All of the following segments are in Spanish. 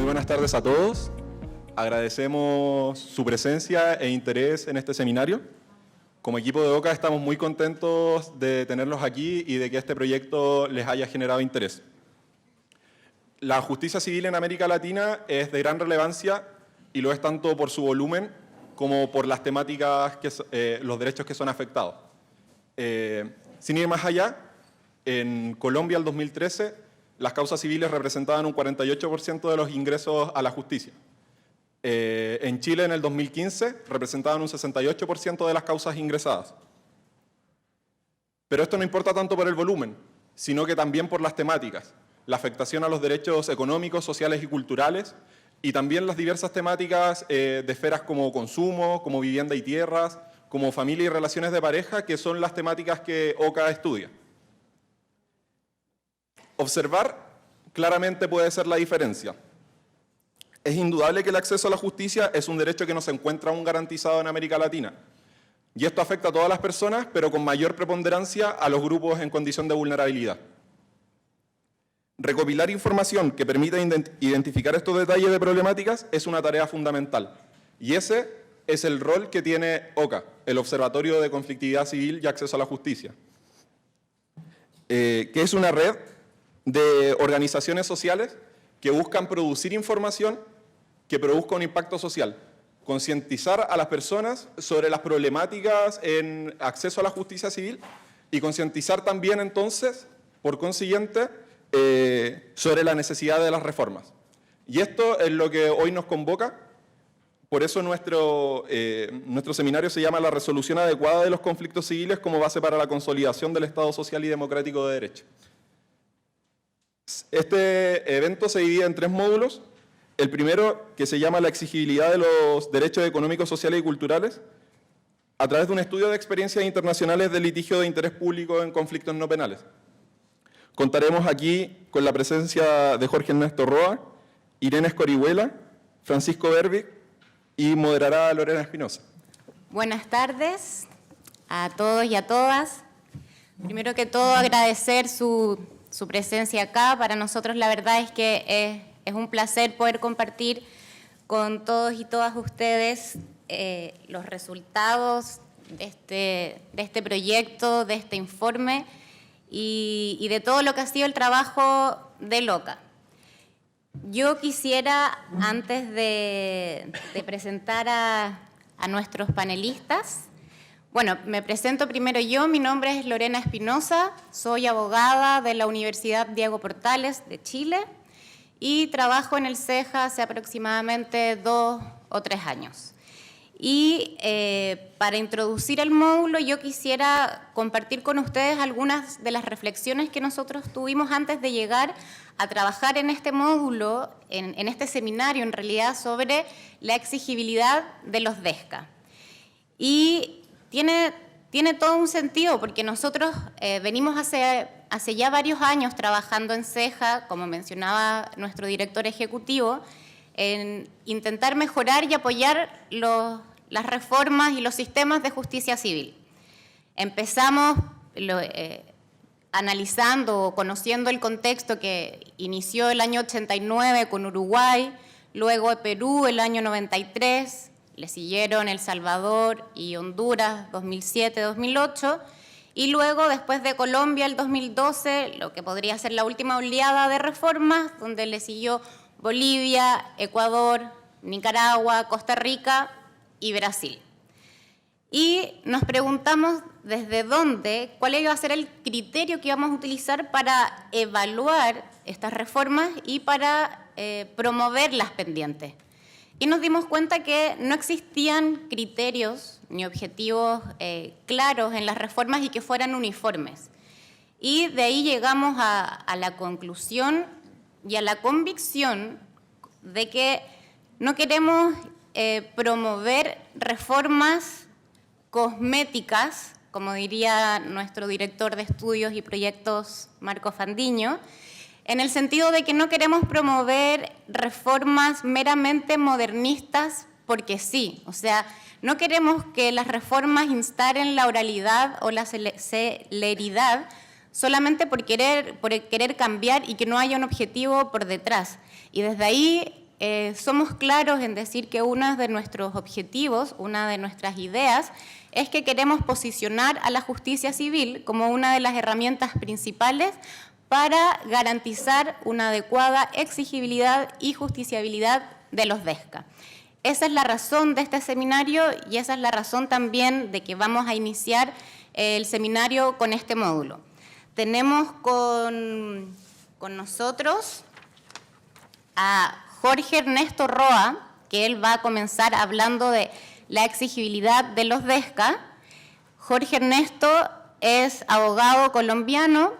Muy buenas tardes a todos. Agradecemos su presencia e interés en este seminario. Como equipo de OCA estamos muy contentos de tenerlos aquí y de que este proyecto les haya generado interés. La justicia civil en América Latina es de gran relevancia y lo es tanto por su volumen como por las temáticas, los derechos que son afectados. Sin ir más allá, en Colombia, el 2013, las causas civiles representaban un 48% de los ingresos a la justicia. En Chile, en el 2015, representaban un 68% de las causas ingresadas. Pero esto no importa tanto por el volumen, sino que también por las temáticas, la afectación a los derechos económicos, sociales y culturales, y también las diversas temáticas de esferas como consumo, como vivienda y tierras, como familia y relaciones de pareja, que son las temáticas que OCA estudia. Observar claramente puede ser la diferencia. Es indudable que el acceso a la justicia es un derecho que no se encuentra aún garantizado en América Latina. Y esto afecta a todas las personas, pero con mayor preponderancia a los grupos en condición de vulnerabilidad. Recopilar información que permita identificar estos detalles de problemáticas es una tarea fundamental. Y ese es el rol que tiene OCA, el Observatorio de Conflictividad Civil y Acceso a la Justicia, que es una red de organizaciones sociales que buscan producir información que produzca un impacto social, concientizar a las personas sobre las problemáticas en acceso a la justicia civil y concientizar también entonces, por consiguiente, sobre la necesidad de las reformas. Y esto es lo que hoy nos convoca. Por eso nuestro seminario se llama La resolución adecuada de los conflictos civiles como base para la consolidación del Estado social y democrático de derecho. Este evento se divide en 3 módulos. El primero, que se llama la exigibilidad de los derechos económicos, sociales y culturales, a través de un estudio de experiencias internacionales de litigio de interés público en conflictos no penales. Contaremos aquí con la presencia de Jorge Ernesto Roa, Irene Escorihuela, Francisco Berbic y moderará Lorena Espinosa. Buenas tardes a todos y a todas. Primero que todo, agradecer su presencia acá. Para nosotros la verdad es que es un placer poder compartir con todos y todas ustedes los resultados de este proyecto, de este informe y de todo lo que ha sido el trabajo de OCA. Yo quisiera, antes de presentar a nuestros panelistas, bueno, me presento primero yo. Mi nombre es Lorena Espinosa, soy abogada de la Universidad Diego Portales de Chile y trabajo en el CEJA hace aproximadamente 2 o 3 años. Y para introducir el módulo, yo quisiera compartir con ustedes algunas de las reflexiones que nosotros tuvimos antes de llegar a trabajar en este módulo, en este seminario en realidad, sobre la exigibilidad de los DESCA. Y tiene todo un sentido, porque nosotros venimos hace ya varios años trabajando en CEJA, como mencionaba nuestro director ejecutivo, en intentar mejorar y apoyar las reformas y los sistemas de justicia civil. Empezamos analizando o conociendo el contexto que inició el año 89 con Uruguay, luego Perú el año 93, le siguieron El Salvador y Honduras 2007-2008, y luego, después de Colombia, el 2012, lo que podría ser la última oleada de reformas, donde le siguió Bolivia, Ecuador, Nicaragua, Costa Rica y Brasil. Y nos preguntamos desde dónde, cuál iba a ser el criterio que íbamos a utilizar para evaluar estas reformas y para promover las pendientes. Y nos dimos cuenta que no existían criterios ni objetivos claros en las reformas y que fueran uniformes. Y de ahí llegamos a la conclusión y a la convicción de que no queremos promover reformas cosméticas, como diría nuestro director de estudios y proyectos, Marco Fandiño, en el sentido de que no queremos promover reformas meramente modernistas porque sí. O sea, no queremos que las reformas instalen la oralidad o la celeridad solamente por querer cambiar y que no haya un objetivo por detrás. Y desde ahí somos claros en decir que uno de nuestros objetivos, una de nuestras ideas, es que queremos posicionar a la justicia civil como una de las herramientas principales para garantizar una adecuada exigibilidad y justiciabilidad de los DESCA. Esa es la razón de este seminario y esa es la razón también de que vamos a iniciar el seminario con este módulo. Tenemos con nosotros a Jorge Ernesto Roa, que él va a comenzar hablando de la exigibilidad de los DESCA. Jorge Ernesto es abogado colombiano,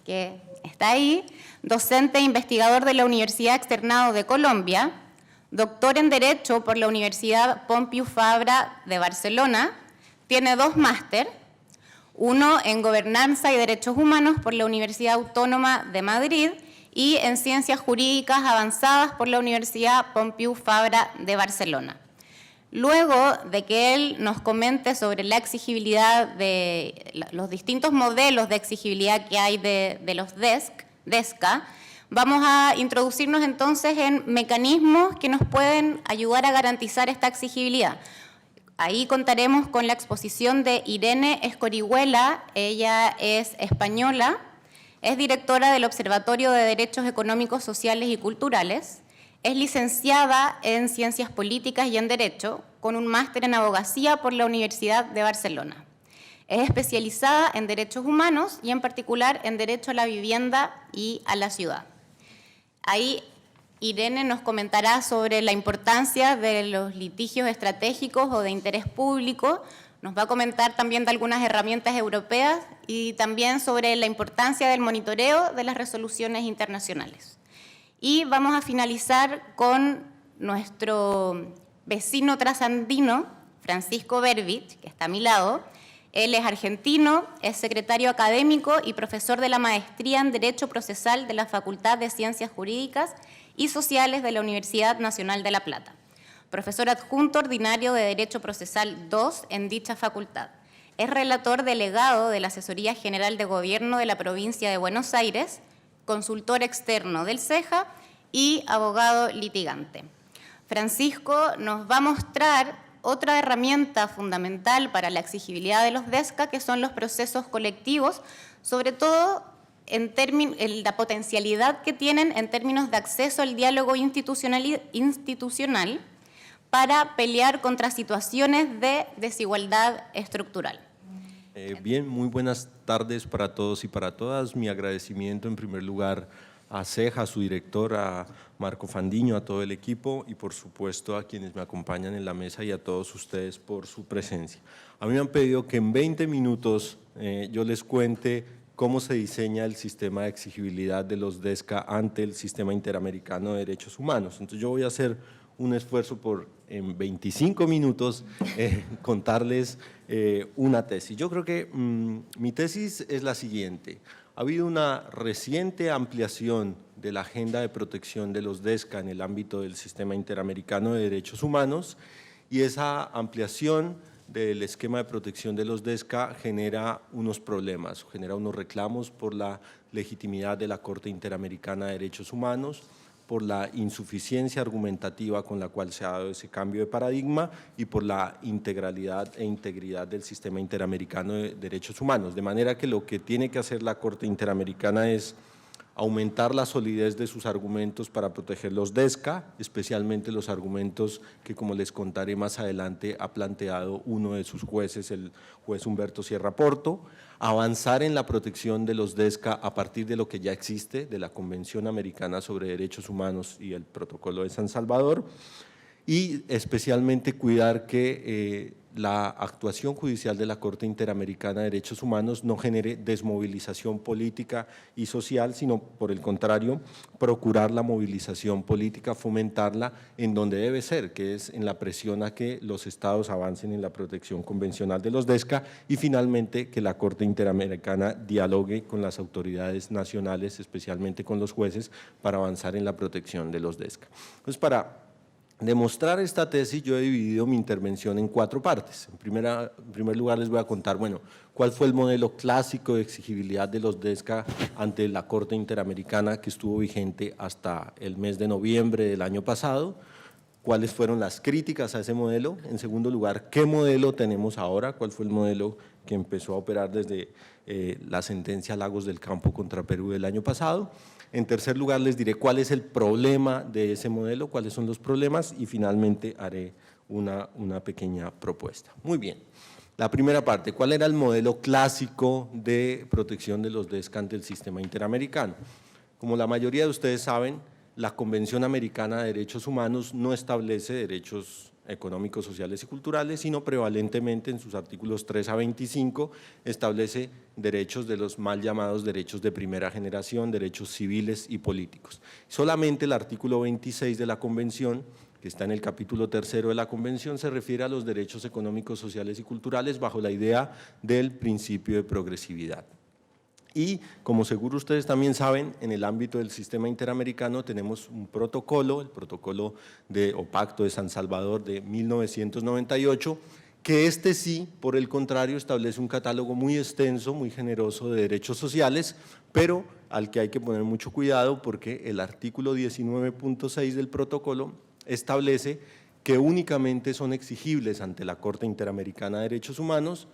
que está ahí, docente e investigador de la Universidad Externado de Colombia, doctor en Derecho por la Universidad Pompeu Fabra de Barcelona, tiene 2 máster, uno en Gobernanza y Derechos Humanos por la Universidad Autónoma de Madrid y en Ciencias Jurídicas Avanzadas por la Universidad Pompeu Fabra de Barcelona. Luego de que él nos comente sobre la exigibilidad de los distintos modelos de exigibilidad que hay de los DESCA, vamos a introducirnos entonces en mecanismos que nos pueden ayudar a garantizar esta exigibilidad. Ahí contaremos con la exposición de Irene Escorihuela, ella es española, es directora del Observatorio de Derechos Económicos, Sociales y Culturales, es licenciada en Ciencias Políticas y en Derecho, con un máster en Abogacía por la Universidad de Barcelona. Es especializada en Derechos Humanos y en particular en Derecho a la Vivienda y a la Ciudad. Ahí Irene nos comentará sobre la importancia de los litigios estratégicos o de interés público, nos va a comentar también de algunas herramientas europeas y también sobre la importancia del monitoreo de las resoluciones internacionales. Y vamos a finalizar con nuestro vecino trasandino, Francisco Berbich, que está a mi lado. Él es argentino, es secretario académico y profesor de la Maestría en Derecho Procesal de la Facultad de Ciencias Jurídicas y Sociales de la Universidad Nacional de La Plata. Profesor adjunto ordinario de Derecho Procesal 2 en dicha facultad. Es relator delegado de la Asesoría General de Gobierno de la Provincia de Buenos Aires, consultor externo del CEJA y abogado litigante. Francisco nos va a mostrar otra herramienta fundamental para la exigibilidad de los DESCA, que son los procesos colectivos, sobre todo en la potencialidad que tienen en términos de acceso al diálogo institucional para pelear contra situaciones de desigualdad estructural. Bien, muy buenas tardes para todos y para todas. Mi agradecimiento en primer lugar a CEJA, a su director, a Marco Fandiño, a todo el equipo y por supuesto a quienes me acompañan en la mesa y a todos ustedes por su presencia. A mí me han pedido que en 20 minutos yo les cuente cómo se diseña el sistema de exigibilidad de los DESCA ante el Sistema Interamericano de Derechos Humanos. Entonces yo voy a hacer un esfuerzo por en 25 minutos contarles una tesis. Yo creo que mi tesis es la siguiente. Ha habido una reciente ampliación de la agenda de protección de los DESCA en el ámbito del Sistema Interamericano de Derechos Humanos y esa ampliación del esquema de protección de los DESCA genera unos problemas, genera unos reclamos por la legitimidad de la Corte Interamericana de Derechos Humanos, por la insuficiencia argumentativa con la cual se ha dado ese cambio de paradigma y por la integralidad e integridad del Sistema Interamericano de Derechos Humanos. De manera que lo que tiene que hacer la Corte Interamericana es aumentar la solidez de sus argumentos para proteger los DESCA, especialmente los argumentos que, como les contaré más adelante, ha planteado uno de sus jueces, el juez Humberto Sierra Porto, avanzar en la protección de los DESCA a partir de lo que ya existe, de la Convención Americana sobre Derechos Humanos y el Protocolo de San Salvador, y especialmente cuidar que la actuación judicial de la Corte Interamericana de Derechos Humanos no genere desmovilización política y social, sino por el contrario, procurar la movilización política, fomentarla en donde debe ser, que es en la presión a que los estados avancen en la protección convencional de los DESCA y finalmente que la Corte Interamericana dialogue con las autoridades nacionales, especialmente con los jueces, para avanzar en la protección de los DESCA. Entonces, para demostrar esta tesis, yo he dividido mi intervención en 4 partes. En primer lugar, les voy a contar, bueno, cuál fue el modelo clásico de exigibilidad de los DESCA ante la Corte Interamericana que estuvo vigente hasta el mes de noviembre del año pasado, cuáles fueron las críticas a ese modelo. En segundo lugar, qué modelo tenemos ahora, cuál fue el modelo que empezó a operar desde la sentencia Lagos del Campo contra Perú del año pasado. En tercer lugar, les diré cuál es el problema de ese modelo, cuáles son los problemas y finalmente haré una pequeña propuesta. Muy bien, la primera parte, ¿cuál era el modelo clásico de protección de los DESCA ante el sistema interamericano? Como la mayoría de ustedes saben, la Convención Americana de Derechos Humanos no establece derechos económicos, sociales y culturales, sino prevalentemente en sus artículos 3 a 25 establece derechos de los mal llamados derechos de primera generación, derechos civiles y políticos. Solamente el artículo 26 de la Convención, que está en el capítulo 3 de la Convención, se refiere a los derechos económicos, sociales y culturales bajo la idea del principio de progresividad. Y como seguro ustedes también saben, en el ámbito del sistema interamericano tenemos un protocolo, el protocolo o Pacto de San Salvador de 1998, que sí, por el contrario, establece un catálogo muy extenso, muy generoso de derechos sociales, pero al que hay que poner mucho cuidado porque el artículo 19.6 del protocolo establece que únicamente son exigibles ante la Corte Interamericana de Derechos Humanos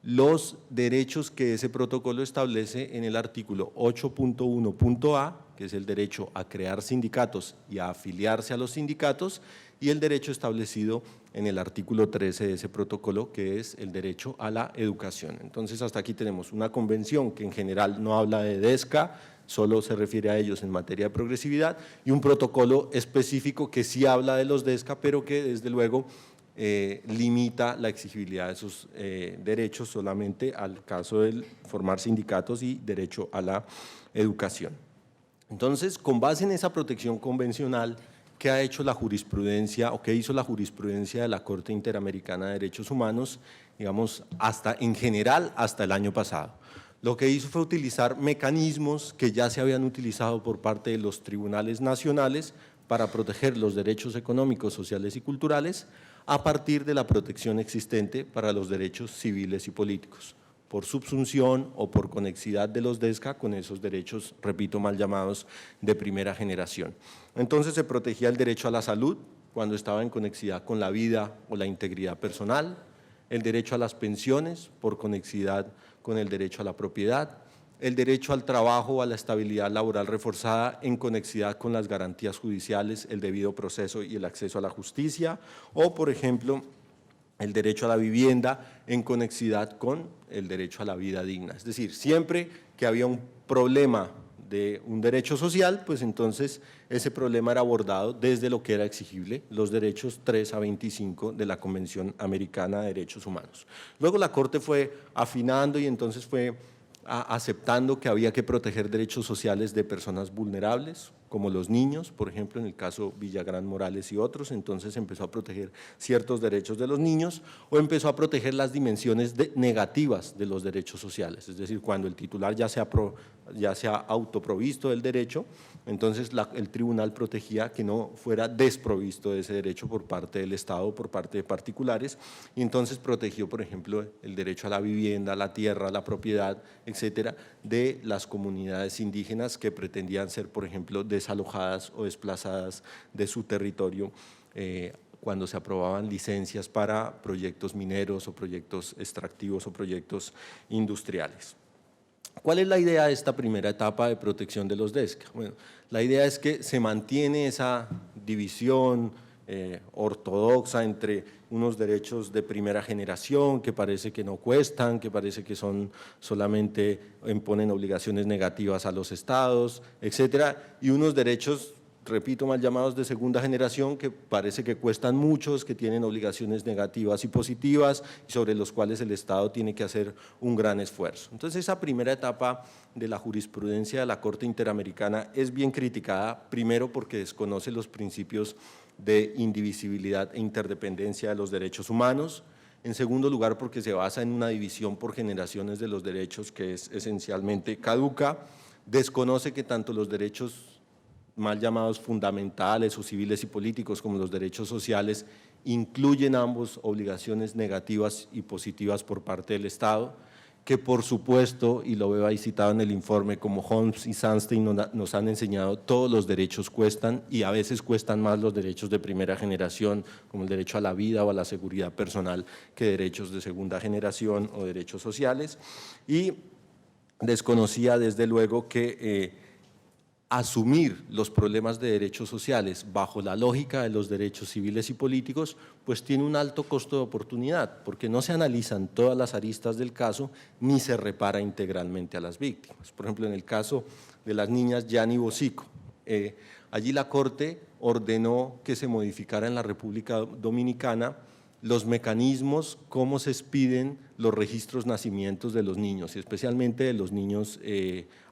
los derechos que ese protocolo establece en el artículo 8.1.a, que es el derecho a crear sindicatos y a afiliarse a los sindicatos, y el derecho establecido en el artículo 13 de ese protocolo, que es el derecho a la educación. Entonces, hasta aquí tenemos una convención que en general no habla de DESCA, solo se refiere a ellos en materia de progresividad, y un protocolo específico que sí habla de los DESCA, pero que desde luego limita la exigibilidad de esos derechos solamente al caso de formar sindicatos y derecho a la educación. Entonces, con base en esa protección convencional, ¿qué ha hecho la jurisprudencia o qué hizo la jurisprudencia de la Corte Interamericana de Derechos Humanos, digamos, en general hasta el año pasado? Lo que hizo fue utilizar mecanismos que ya se habían utilizado por parte de los tribunales nacionales para proteger los derechos económicos, sociales y culturales a partir de la protección existente para los derechos civiles y políticos, por subsunción o por conexidad de los DESCA con esos derechos, repito, mal llamados de primera generación. Entonces se protegía el derecho a la salud cuando estaba en conexidad con la vida o la integridad personal, el derecho a las pensiones por conexidad con el derecho a la propiedad, el derecho al trabajo o a la estabilidad laboral reforzada en conexidad con las garantías judiciales, el debido proceso y el acceso a la justicia, o por ejemplo, el derecho a la vivienda en conexidad con el derecho a la vida digna. Es decir, siempre que había un problema de un derecho social, pues entonces ese problema era abordado desde lo que era exigible, los derechos 3 a 25 de la Convención Americana de Derechos Humanos. Luego la Corte fue afinando y entonces fue aceptando que había que proteger derechos sociales de personas vulnerables, como los niños, por ejemplo, en el caso Villagrán Morales y otros, entonces empezó a proteger ciertos derechos de los niños o empezó a proteger las dimensiones negativas de los derechos sociales, es decir, cuando el titular ya se ha autoprovisto del derecho, entonces el tribunal protegía que no fuera desprovisto de ese derecho por parte del Estado o por parte de particulares, y entonces protegió, por ejemplo, el derecho a la vivienda, a la tierra, a la propiedad, etcétera, de las comunidades indígenas que pretendían ser, por ejemplo, desalojadas o desplazadas de su territorio cuando se aprobaban licencias para proyectos mineros o proyectos extractivos o proyectos industriales. ¿Cuál es la idea de esta primera etapa de protección de los DESCA? Bueno, la idea es que se mantiene esa división ortodoxa entre unos derechos de primera generación que parece que no cuestan, que parece que son solamente imponen obligaciones negativas a los estados, etcétera, y unos derechos, repito, mal llamados de segunda generación que parece que cuestan muchos, que tienen obligaciones negativas y positivas y sobre los cuales el Estado tiene que hacer un gran esfuerzo. Entonces esa primera etapa de la jurisprudencia de la Corte Interamericana es bien criticada, primero porque desconoce los principios de indivisibilidad e interdependencia de los derechos humanos, en segundo lugar porque se basa en una división por generaciones de los derechos que es esencialmente caduca, desconoce que tanto los derechos mal llamados fundamentales o civiles y políticos, como los derechos sociales, incluyen ambos obligaciones negativas y positivas por parte del Estado, que por supuesto, y lo veo ahí citado en el informe, como Holmes y Sandstein nos han enseñado, todos los derechos cuestan y a veces cuestan más los derechos de primera generación, como el derecho a la vida o a la seguridad personal, que derechos de segunda generación o derechos sociales. Y desconocía desde luego que asumir los problemas de derechos sociales bajo la lógica de los derechos civiles y políticos, pues tiene un alto costo de oportunidad, porque no se analizan todas las aristas del caso ni se repara integralmente a las víctimas. Por ejemplo, en el caso de las niñas Yani Bosico, allí la Corte ordenó que se modificara en la República Dominicana los mecanismos, cómo se expiden los registros nacimientos de los niños, y especialmente de los niños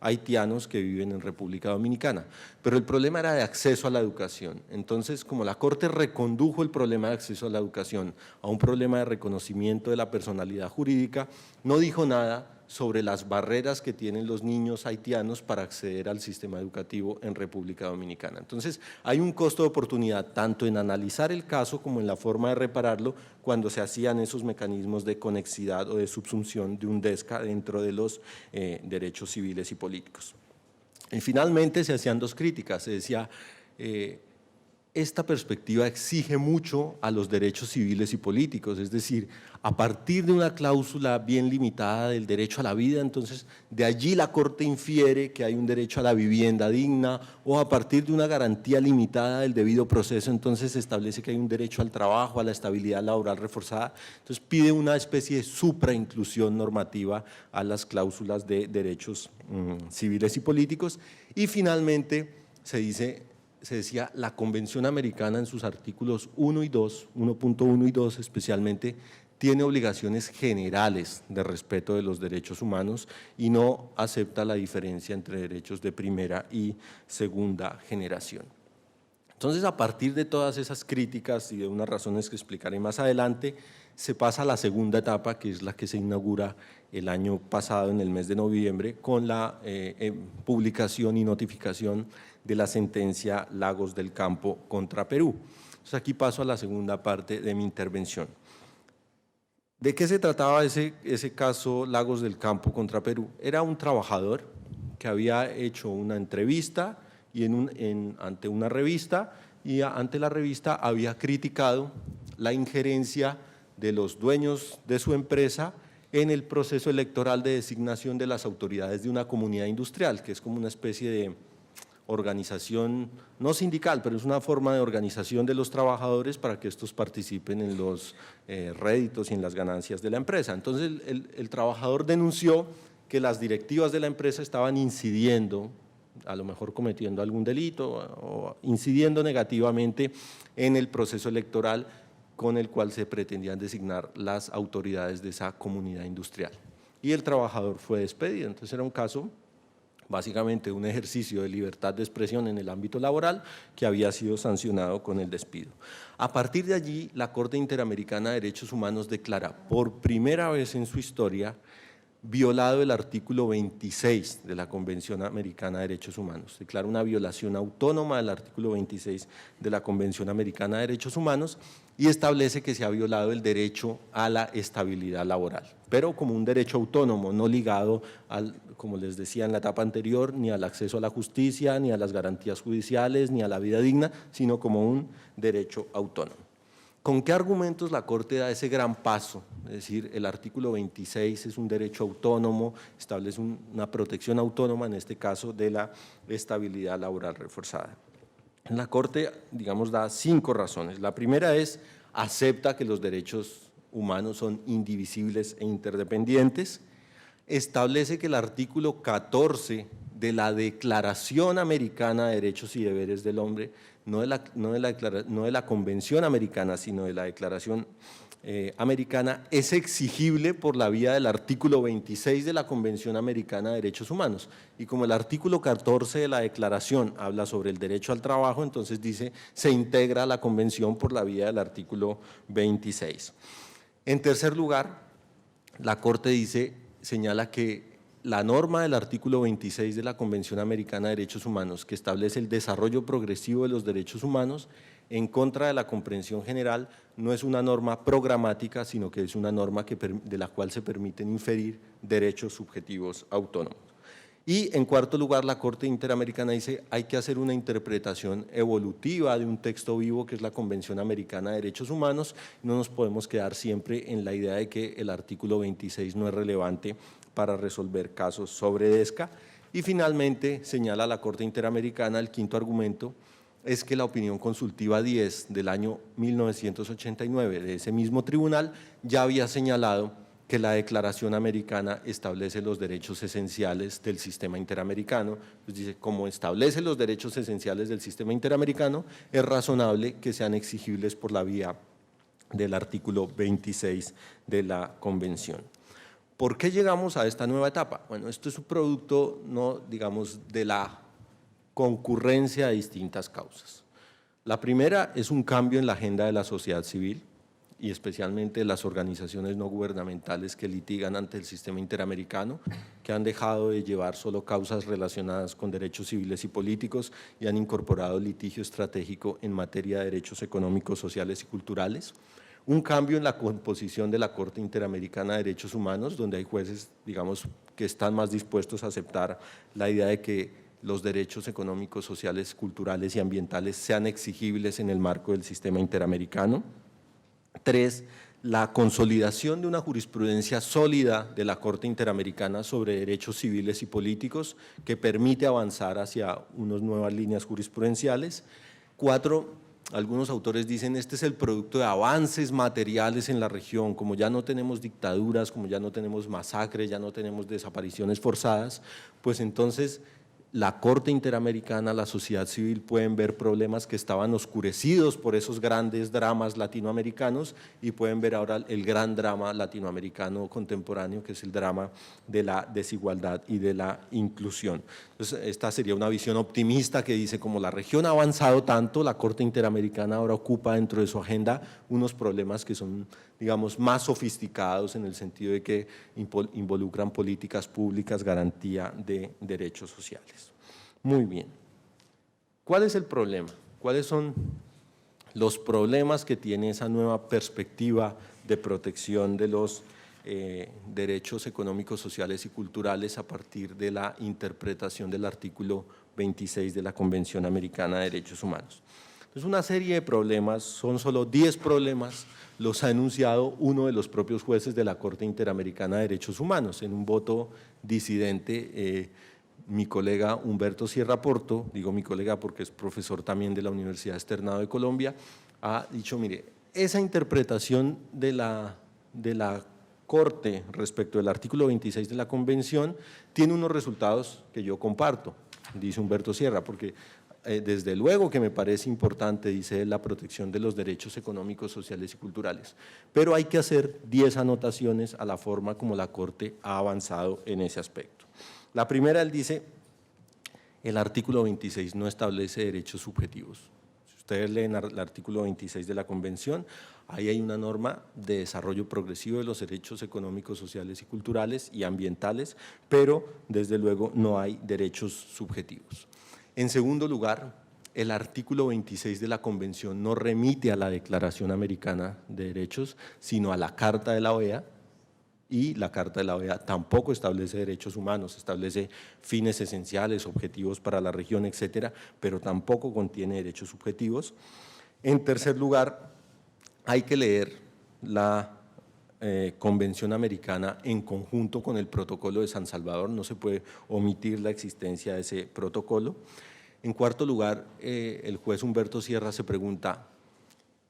haitianos que viven en República Dominicana. Pero el problema era de acceso a la educación. Entonces, como la Corte recondujo el problema de acceso a la educación a un problema de reconocimiento de la personalidad jurídica, no dijo nada sobre las barreras que tienen los niños haitianos para acceder al sistema educativo en República Dominicana. Entonces, hay un costo de oportunidad tanto en analizar el caso como en la forma de repararlo cuando se hacían esos mecanismos de conexidad o de subsunción de un DESCA dentro de los derechos civiles y políticos. Y finalmente se hacían dos críticas, se decía, esta perspectiva exige mucho a los derechos civiles y políticos, es decir, a partir de una cláusula bien limitada del derecho a la vida, entonces de allí la Corte infiere que hay un derecho a la vivienda digna, o a partir de una garantía limitada del debido proceso, entonces se establece que hay un derecho al trabajo, a la estabilidad laboral reforzada, entonces pide una especie de suprainclusión normativa a las cláusulas de derechos civiles y políticos. Y finalmente se decía, la Convención Americana en sus artículos 1 y 2, 1.1 y 2 especialmente, tiene obligaciones generales de respeto de los derechos humanos y no acepta la diferencia entre derechos de primera y segunda generación. Entonces, a partir de todas esas críticas y de unas razones que explicaré más adelante, se pasa a la segunda etapa, que es la que se inaugura el año pasado, en el mes de noviembre, con la publicación y notificación de la sentencia Lagos del Campo contra Perú. Entonces, aquí paso a la segunda parte de mi intervención. ¿De qué se trataba ese caso Lagos del Campo contra Perú? Era un trabajador que había hecho una entrevista y ante una revista, y ante la revista había criticado la injerencia de los dueños de su empresa en el proceso electoral de designación de las autoridades de una comunidad industrial, que es como una especie de organización, no sindical, pero es una forma de organización de los trabajadores para que estos participen en los réditos y en las ganancias de la empresa. Entonces, el trabajador denunció que las directivas de la empresa estaban incidiendo, a lo mejor cometiendo algún delito o incidiendo negativamente en el proceso electoral con el cual se pretendían designar las autoridades de esa comunidad industrial. Y el trabajador fue despedido. Entonces, era un caso básicamente un ejercicio de libertad de expresión en el ámbito laboral que había sido sancionado con el despido. A partir de allí, la Corte Interamericana de Derechos Humanos declara por primera vez en su historia violado el artículo 26 de la Convención Americana de Derechos Humanos. Declara una violación autónoma del artículo 26 de la Convención Americana de Derechos Humanos y establece que se ha violado el derecho a la estabilidad laboral, pero como un derecho autónomo, no ligado al, como les decía en la etapa anterior, ni al acceso a la justicia, ni a las garantías judiciales, ni a la vida digna, sino como un derecho autónomo. ¿Con qué argumentos la Corte da ese gran paso? Es decir, el artículo 26 es un derecho autónomo, establece una protección autónoma, en este caso, de la estabilidad laboral reforzada. La Corte, digamos, da 5 razones. La primera es, acepta que los derechos humanos son indivisibles e interdependientes, establece que el artículo 14 de la Declaración Americana de Derechos y Deberes del Hombre, no de la Convención Americana, sino de la Declaración Americana, es exigible por la vía del artículo 26 de la Convención Americana de Derechos Humanos. Y como el artículo 14 de la Declaración habla sobre el derecho al trabajo, entonces dice, se integra a la Convención por la vía del artículo 26. En tercer lugar, la Corte señala que la norma del artículo 26 de la Convención Americana de Derechos Humanos, que establece el desarrollo progresivo de los derechos humanos, en contra de la comprensión general, no es una norma programática, sino que es una norma de la cual se permiten inferir derechos subjetivos autónomos. Y en cuarto lugar, la Corte Interamericana dice hay que hacer una interpretación evolutiva de un texto vivo que es la Convención Americana de Derechos Humanos. No nos podemos quedar siempre en la idea de que el artículo 26 no es relevante para resolver casos sobre DESCA. Y finalmente señala la Corte Interamericana, el quinto argumento, es que la opinión consultiva 10 del año 1989 de ese mismo tribunal ya había señalado que la Declaración Americana establece los derechos esenciales del sistema interamericano. Pues dice, como establece los derechos esenciales del sistema interamericano, es razonable que sean exigibles por la vía del artículo 26 de la Convención. ¿Por qué llegamos a esta nueva etapa? Bueno, esto es un producto, no, digamos, de la concurrencia de distintas causas. La primera es un cambio en la agenda de la sociedad civil y especialmente las organizaciones no gubernamentales que litigan ante el sistema interamericano, que han dejado de llevar solo causas relacionadas con derechos civiles y políticos y han incorporado litigio estratégico en materia de derechos económicos, sociales y culturales. Un cambio en la composición de la Corte Interamericana de Derechos Humanos, donde hay jueces, digamos, que están más dispuestos a aceptar la idea de que los derechos económicos, sociales, culturales y ambientales sean exigibles en el marco del sistema interamericano. 3, la consolidación de una jurisprudencia sólida de la Corte Interamericana sobre derechos civiles y políticos que permite avanzar hacia unas nuevas líneas jurisprudenciales. 4, algunos autores dicen este es el producto de avances materiales en la región, como ya no tenemos dictaduras, como ya no tenemos masacres, ya no tenemos desapariciones forzadas, pues entonces la Corte Interamericana, la sociedad civil pueden ver problemas que estaban oscurecidos por esos grandes dramas latinoamericanos y pueden ver ahora el gran drama latinoamericano contemporáneo, que es el drama de la desigualdad y de la inclusión. Entonces, esta sería una visión optimista que dice, como la región ha avanzado tanto, la Corte Interamericana ahora ocupa dentro de su agenda unos problemas que son, digamos, más sofisticados en el sentido de que involucran políticas públicas, garantía de derechos sociales. Muy bien. ¿Cuál es el problema? ¿Cuáles son los problemas que tiene esa nueva perspectiva de protección de los derechos económicos, sociales y culturales a partir de la interpretación del artículo 26 de la Convención Americana de Derechos Humanos? Es una serie de problemas, son solo 10 problemas, los ha enunciado uno de los propios jueces de la Corte Interamericana de Derechos Humanos en un voto disidente. Mi colega Humberto Sierra Porto, digo mi colega porque es profesor también de la Universidad Externado de Colombia, ha dicho, mire, esa interpretación de la Corte respecto del artículo 26 de la Convención tiene unos resultados que yo comparto, dice Humberto Sierra, porque desde luego que me parece importante, dice, la protección de los derechos económicos, sociales y culturales, pero hay que hacer 10 anotaciones a la forma como la Corte ha avanzado en ese aspecto. La primera, él dice, el artículo 26 no establece derechos subjetivos. Si ustedes leen el artículo 26 de la Convención, ahí hay una norma de desarrollo progresivo de los derechos económicos, sociales y culturales y ambientales, pero desde luego no hay derechos subjetivos. En segundo lugar, el artículo 26 de la Convención no remite a la Declaración Americana de Derechos, sino a la Carta de la OEA, y la Carta de la OEA tampoco establece derechos humanos, establece fines esenciales, objetivos para la región, etcétera, pero tampoco contiene derechos subjetivos. En tercer lugar, hay que leer la Convención Americana en conjunto con el Protocolo de San Salvador, no se puede omitir la existencia de ese protocolo. En cuarto lugar, el juez Humberto Sierra se pregunta,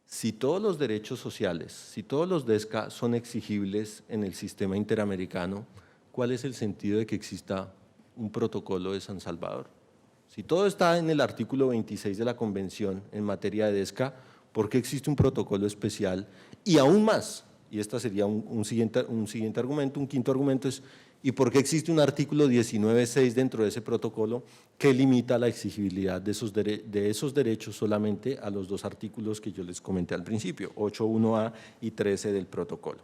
si todos los derechos sociales, si todos los DESCA son exigibles en el sistema interamericano, ¿cuál es el sentido de que exista un protocolo de San Salvador? Si todo está en el artículo 26 de la Convención en materia de DESCA, ¿por qué existe un protocolo especial? Y aún más, y este sería un siguiente argumento, un quinto argumento es, y por qué existe un artículo 19.6 dentro de ese protocolo que limita la exigibilidad de esos derechos solamente a los dos artículos que yo les comenté al principio, 8.1a y 13 del protocolo.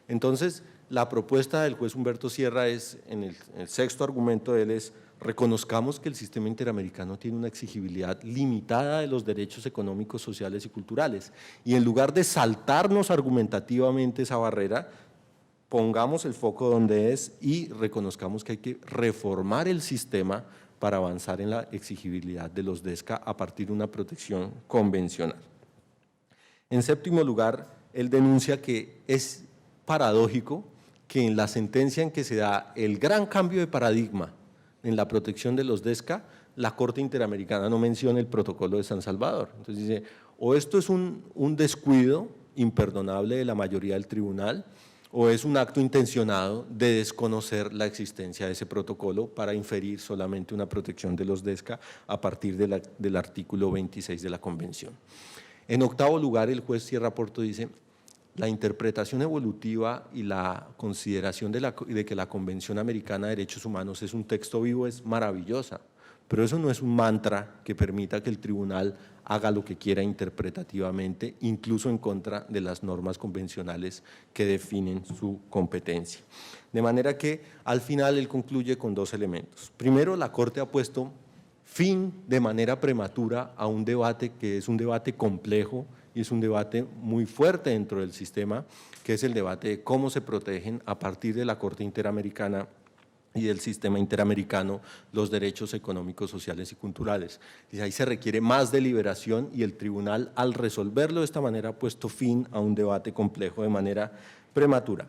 Entonces, la propuesta del juez Humberto Sierra es, en el sexto argumento de él es, reconozcamos que el sistema interamericano tiene una exigibilidad limitada de los derechos económicos, sociales y culturales, y en lugar de saltarnos argumentativamente esa barrera, pongamos el foco donde es y reconozcamos que hay que reformar el sistema para avanzar en la exigibilidad de los DESCA a partir de una protección convencional. En séptimo lugar, él denuncia que es paradójico que en la sentencia en que se da el gran cambio de paradigma en la protección de los DESCA, la Corte Interamericana no menciona el protocolo de San Salvador. Entonces dice, o esto es un descuido imperdonable de la mayoría del tribunal, o es un acto intencionado de desconocer la existencia de ese protocolo para inferir solamente una protección de los DESCA a partir del artículo 26 de la Convención. En octavo lugar, el juez Sierra Porto dice, la interpretación evolutiva y la consideración de que la Convención Americana de Derechos Humanos es un texto vivo es maravillosa, pero eso no es un mantra que permita que el tribunal haga lo que quiera interpretativamente, incluso en contra de las normas convencionales que definen su competencia. De manera que al final él concluye con dos elementos. Primero, la Corte ha puesto fin de manera prematura a un debate que es un debate complejo y es un debate muy fuerte dentro del sistema, que es el debate de cómo se protegen a partir de la Corte Interamericana y del sistema interamericano los derechos económicos, sociales y culturales. Y ahí se requiere más deliberación y el tribunal, al resolverlo de esta manera, ha puesto fin a un debate complejo de manera prematura.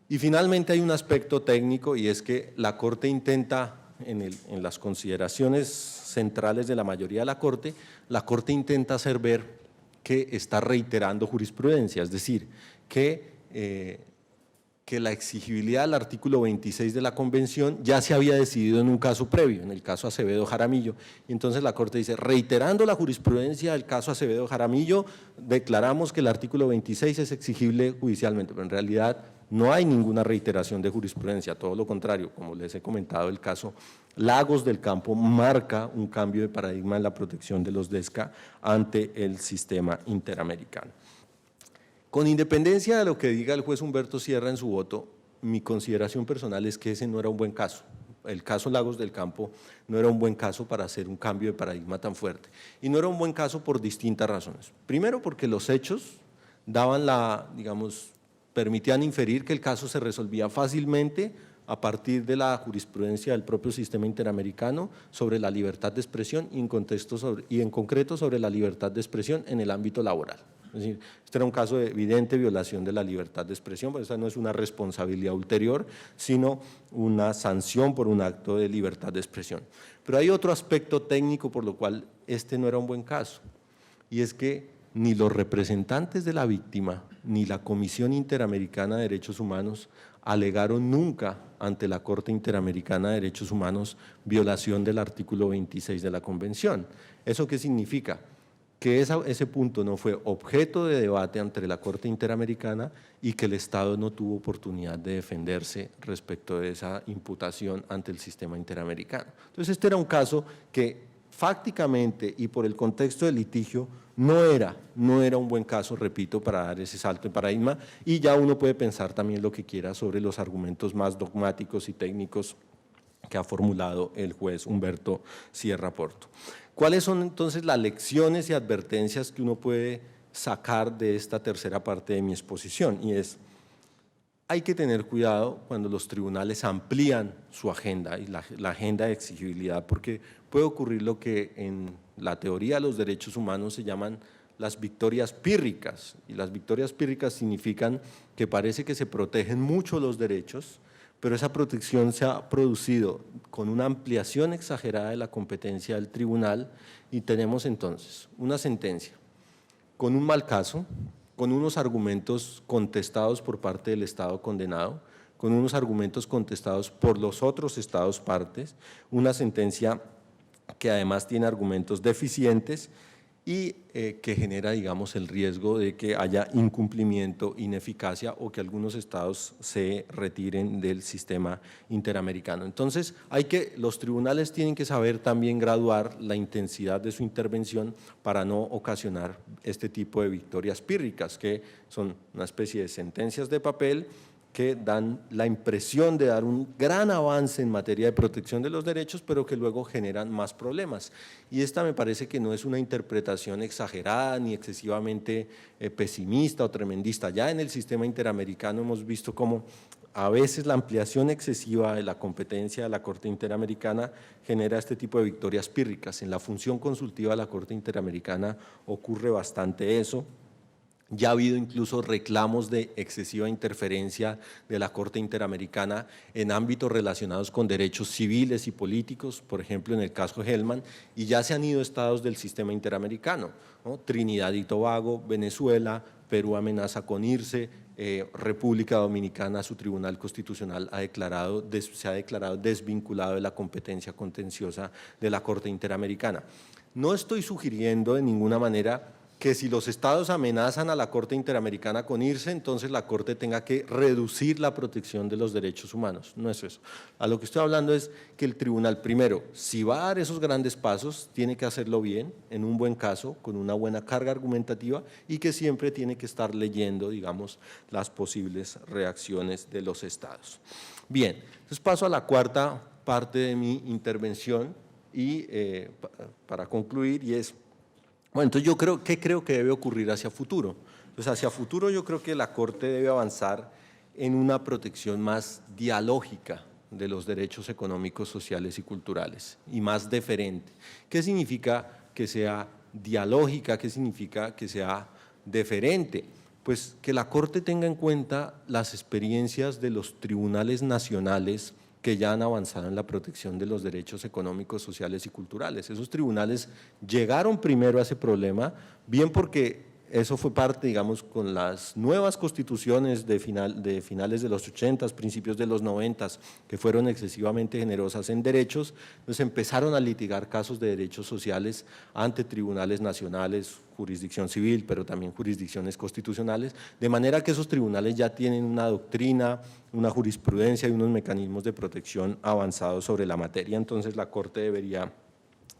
Y finalmente hay un aspecto técnico y es que la Corte intenta, en las consideraciones centrales de la mayoría de la Corte intenta hacer ver que está reiterando jurisprudencia, es decir, que la exigibilidad del artículo 26 de la Convención ya se había decidido en un caso previo, en el caso Acevedo Jaramillo, y entonces la Corte dice, reiterando la jurisprudencia del caso Acevedo Jaramillo, declaramos que el artículo 26 es exigible judicialmente, pero en realidad no hay ninguna reiteración de jurisprudencia, todo lo contrario, como les he comentado, el caso Lagos del Campo marca un cambio de paradigma en la protección de los DESCA ante el sistema interamericano. Con independencia de lo que diga el juez Humberto Sierra en su voto, mi consideración personal es que ese no era un buen caso. El caso Lagos del Campo no era un buen caso para hacer un cambio de paradigma tan fuerte. Y no era un buen caso por distintas razones. Primero, porque los hechos daban permitían inferir que el caso se resolvía fácilmente a partir de la jurisprudencia del propio sistema interamericano sobre la libertad de expresión y en concreto sobre la libertad de expresión en el ámbito laboral. Es decir, este era un caso de evidente violación de la libertad de expresión, porque esa no es una responsabilidad ulterior, sino una sanción por un acto de libertad de expresión. Pero hay otro aspecto técnico por lo cual este no era un buen caso, y es que ni los representantes de la víctima ni la Comisión Interamericana de Derechos Humanos alegaron nunca ante la Corte Interamericana de Derechos Humanos violación del artículo 26 de la Convención. ¿Eso qué significa? Que ese punto no fue objeto de debate ante la Corte Interamericana y que el Estado no tuvo oportunidad de defenderse respecto de esa imputación ante el sistema interamericano. Entonces, este era un caso que fácticamente y por el contexto del litigio no era un buen caso, repito, para dar ese salto de paradigma, y ya uno puede pensar también lo que quiera sobre los argumentos más dogmáticos y técnicos que ha formulado el juez Humberto Sierra Porto. ¿Cuáles son entonces las lecciones y advertencias que uno puede sacar de esta tercera parte de mi exposición? Y es, hay que tener cuidado cuando los tribunales amplían su agenda y la agenda de exigibilidad, porque puede ocurrir lo que en la teoría de los derechos humanos se llaman las victorias pírricas, y las victorias pírricas significan que parece que se protegen mucho los derechos, pero esa protección se ha producido con una ampliación exagerada de la competencia del tribunal y tenemos entonces una sentencia con un mal caso, con unos argumentos contestados por parte del Estado condenado, con unos argumentos contestados por los otros Estados partes, una sentencia que además tiene argumentos deficientes y que genera, digamos, el riesgo de que haya incumplimiento, ineficacia o que algunos estados se retiren del sistema interamericano. Entonces, los tribunales tienen que saber también graduar la intensidad de su intervención para no ocasionar este tipo de victorias pírricas, que son una especie de sentencias de papel que dan la impresión de dar un gran avance en materia de protección de los derechos, pero que luego generan más problemas. Y esta me parece que no es una interpretación exagerada ni excesivamente pesimista o tremendista. Ya en el sistema interamericano hemos visto cómo a veces la ampliación excesiva de la competencia de la Corte Interamericana genera este tipo de victorias pírricas. En la función consultiva de la Corte Interamericana ocurre bastante eso. Ya ha habido incluso reclamos de excesiva interferencia de la Corte Interamericana en ámbitos relacionados con derechos civiles y políticos, por ejemplo en el caso Hellman, y ya se han ido estados del sistema interamericano, ¿no? Trinidad y Tobago, Venezuela, Perú amenaza con irse, República Dominicana, su Tribunal Constitucional se ha declarado desvinculado de la competencia contenciosa de la Corte Interamericana. No estoy sugiriendo de ninguna manera que si los estados amenazan a la Corte Interamericana con irse, entonces la Corte tenga que reducir la protección de los derechos humanos. No es eso. A lo que estoy hablando es que el tribunal, primero, si va a dar esos grandes pasos, tiene que hacerlo bien, en un buen caso, con una buena carga argumentativa y que siempre tiene que estar leyendo, digamos, las posibles reacciones de los estados. Bien, entonces paso a la cuarta parte de mi intervención y para concluir, y es… Bueno, entonces ¿qué creo que debe ocurrir hacia futuro? Pues hacia futuro yo creo que la Corte debe avanzar en una protección más dialógica de los derechos económicos, sociales y culturales y más deferente. ¿Qué significa que sea dialógica? ¿Qué significa que sea deferente? Pues que la Corte tenga en cuenta las experiencias de los tribunales nacionales que ya han avanzado en la protección de los derechos económicos, sociales y culturales. Esos tribunales llegaron primero a ese problema, bien porque eso fue parte, digamos, con las nuevas constituciones de finales de los 80, principios de los 90, que fueron excesivamente generosas en derechos, entonces empezaron a litigar casos de derechos sociales ante tribunales nacionales, jurisdicción civil, pero también jurisdicciones constitucionales, de manera que esos tribunales ya tienen una doctrina, una jurisprudencia y unos mecanismos de protección avanzados sobre la materia. Entonces la Corte debería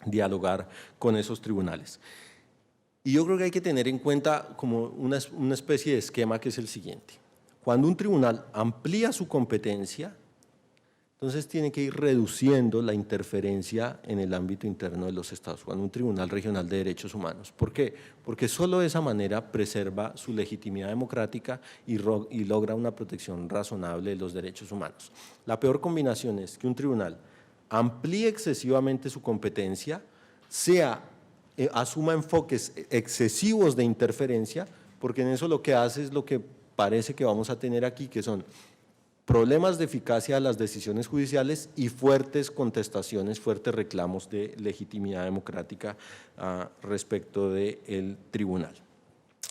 dialogar con esos tribunales. Y yo creo que hay que tener en cuenta como una especie de esquema que es el siguiente. Cuando un tribunal amplía su competencia, entonces tiene que ir reduciendo la interferencia en el ámbito interno de los estados, cuando un tribunal regional de derechos humanos. ¿Por qué? Porque solo de esa manera preserva su legitimidad democrática y logra una protección razonable de los derechos humanos. La peor combinación es que un tribunal amplíe excesivamente su competencia, asuma enfoques excesivos de interferencia, porque en eso lo que hace es lo que parece que vamos a tener aquí, que son problemas de eficacia de las decisiones judiciales y fuertes contestaciones, fuertes reclamos de legitimidad democrática respecto del tribunal.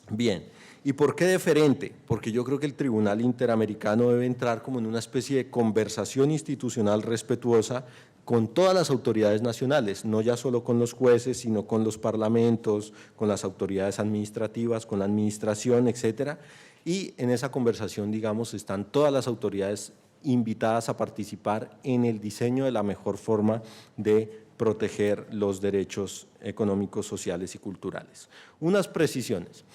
Bien, ¿y por qué deferente? Porque yo creo que el Tribunal Interamericano debe entrar como en una especie de conversación institucional respetuosa con todas las autoridades nacionales, no ya solo con los jueces, sino con los parlamentos, con las autoridades administrativas, con la administración, etcétera. Y en esa conversación, digamos, están todas las autoridades invitadas a participar en el diseño de la mejor forma de proteger los derechos económicos, sociales y culturales. Unas precisiones.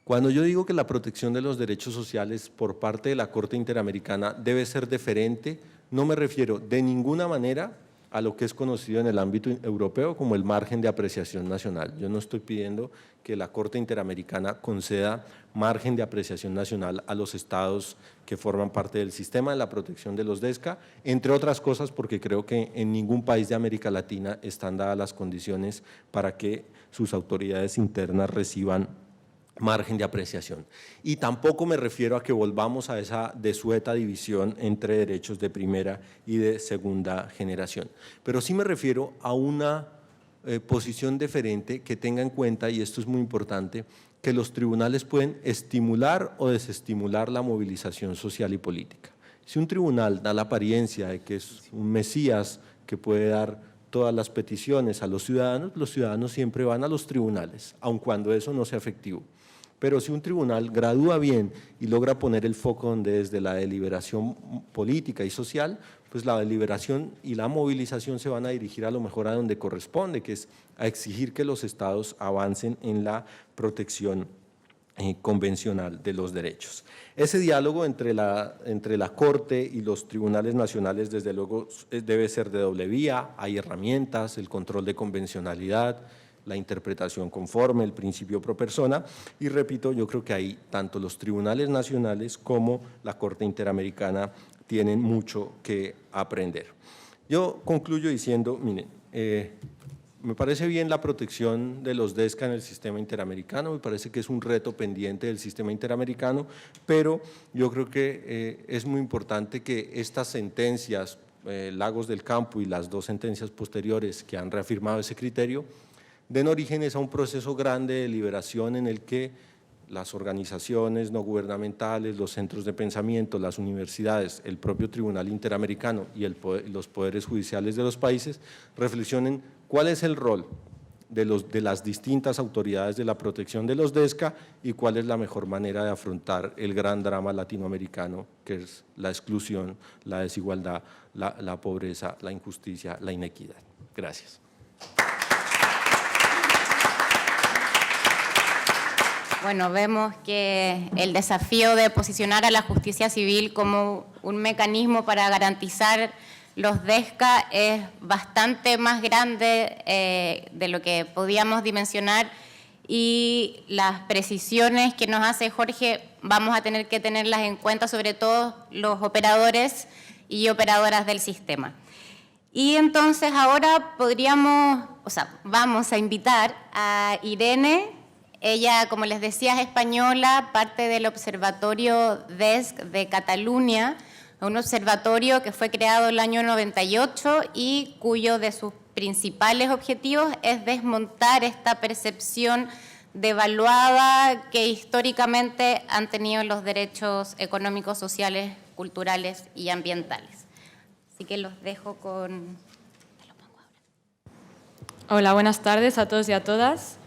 Cuando yo digo que la protección de los derechos sociales por parte de la Corte Interamericana debe ser deferente, no me refiero de ninguna manera a lo que es conocido en el ámbito europeo como el margen de apreciación nacional. Yo no estoy pidiendo que la Corte Interamericana conceda margen de apreciación nacional a los estados que forman parte del sistema de la protección de los DESCA, entre otras cosas porque creo que en ningún país de América Latina están dadas las condiciones para que sus autoridades internas reciban margen de apreciación. Y tampoco me refiero a que volvamos a esa desueta división entre derechos de primera y de segunda generación, pero sí me refiero a una posición deferente que tenga en cuenta, y esto es muy importante, que los tribunales pueden estimular o desestimular la movilización social y política. Si un tribunal da la apariencia de que es un mesías que puede dar todas las peticiones a los ciudadanos siempre van a los tribunales, aun cuando eso no sea efectivo. Pero si un tribunal gradúa bien y logra poner el foco donde desde la deliberación política y social, pues la deliberación y la movilización se van a dirigir a lo mejor a donde corresponde, que es a exigir que los estados avancen en la protección convencional de los derechos. Ese diálogo entre la Corte y los tribunales nacionales, desde luego, debe ser de doble vía. Hay herramientas, el control de convencionalidad, la interpretación conforme, el principio pro persona, y repito, yo creo que ahí tanto los tribunales nacionales como la Corte Interamericana tienen mucho que aprender. Yo concluyo diciendo, miren, me parece bien la protección de los DESCA en el sistema interamericano, me parece que es un reto pendiente del sistema interamericano, pero yo creo que es muy importante que estas sentencias, Lagos del Campo y las 2 sentencias posteriores que han reafirmado ese criterio, den orígenes a un proceso grande de liberación en el que las organizaciones no gubernamentales, los centros de pensamiento, las universidades, el propio Tribunal Interamericano y los poderes judiciales de los países reflexionen cuál es el rol de las distintas autoridades de la protección de los DESCA y cuál es la mejor manera de afrontar el gran drama latinoamericano, que es la exclusión, la desigualdad, la pobreza, la injusticia, la inequidad. Gracias. Bueno, vemos que el desafío de posicionar a la justicia civil como un mecanismo para garantizar los DESCA es bastante más grande de lo que podíamos dimensionar, y las precisiones que nos hace Jorge vamos a tener que tenerlas en cuenta, sobre todo los operadores y operadoras del sistema. Y entonces ahora vamos a invitar a Irene. Ella, como les decía, es española, parte del Observatorio DESC de Cataluña, un observatorio que fue creado en el año 98 y cuyo de sus principales objetivos es desmontar esta percepción devaluada que históricamente han tenido los derechos económicos, sociales, culturales y ambientales. Así que los dejo con... Hola, buenas tardes a todos y a todas.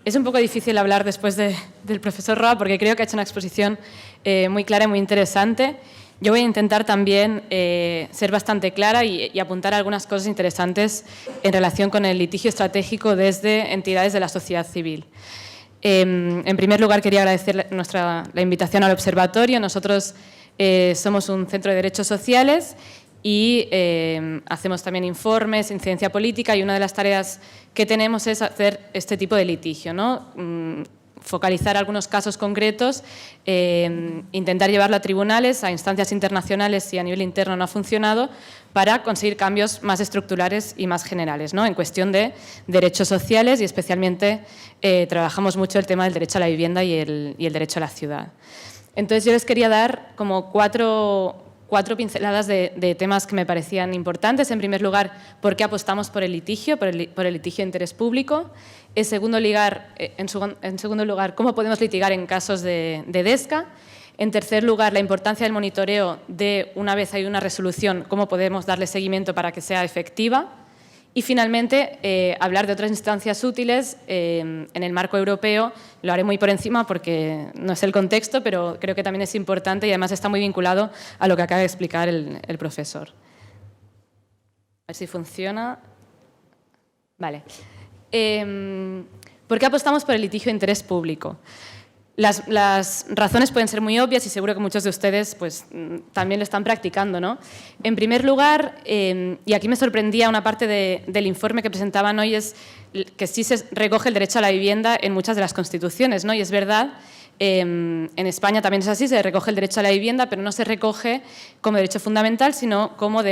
Es un poco difícil hablar después del profesor Roa porque creo que ha hecho una exposición muy clara y muy interesante. Yo voy a intentar también ser bastante clara y apuntar algunas cosas interesantes en relación con el litigio estratégico desde entidades de la sociedad civil. En primer lugar, quería agradecer la invitación al observatorio. Nosotros somos un centro de derechos sociales y hacemos también informes, incidencia política, y una de las tareas que tenemos es hacer este tipo de litigio, ¿no? Focalizar algunos casos concretos, intentar llevarlo a tribunales, a instancias internacionales si a nivel interno no ha funcionado, para conseguir cambios más estructurales y más generales, ¿no? En cuestión de derechos sociales, y especialmente trabajamos mucho el tema del derecho a la vivienda y el derecho a la ciudad. Entonces yo les quería dar como cuatro pinceladas de temas que me parecían importantes. En primer lugar, ¿por qué apostamos por el litigio, por el litigio de interés público? En segundo lugar, ¿cómo podemos litigar en casos de DESCA? En tercer lugar, la importancia del monitoreo de, una vez hay una resolución, cómo podemos darle seguimiento para que sea efectiva. Y finalmente, hablar de otras instancias útiles en el marco europeo. Lo haré muy por encima porque no es el contexto, pero creo que también es importante y además está muy vinculado a lo que acaba de explicar el profesor. A ver si funciona. Vale. ¿Por qué apostamos por el litigio de interés público? Las razones pueden ser muy obvias y seguro que muchos de ustedes pues, también lo están practicando, ¿no? En primer lugar, y aquí me sorprendía una parte del informe que presentaban hoy, es que sí se recoge el derecho a la vivienda en muchas de las constituciones, ¿no? Y es verdad, en España también es así, se recoge el derecho a la vivienda, pero no se recoge como derecho fundamental, sino como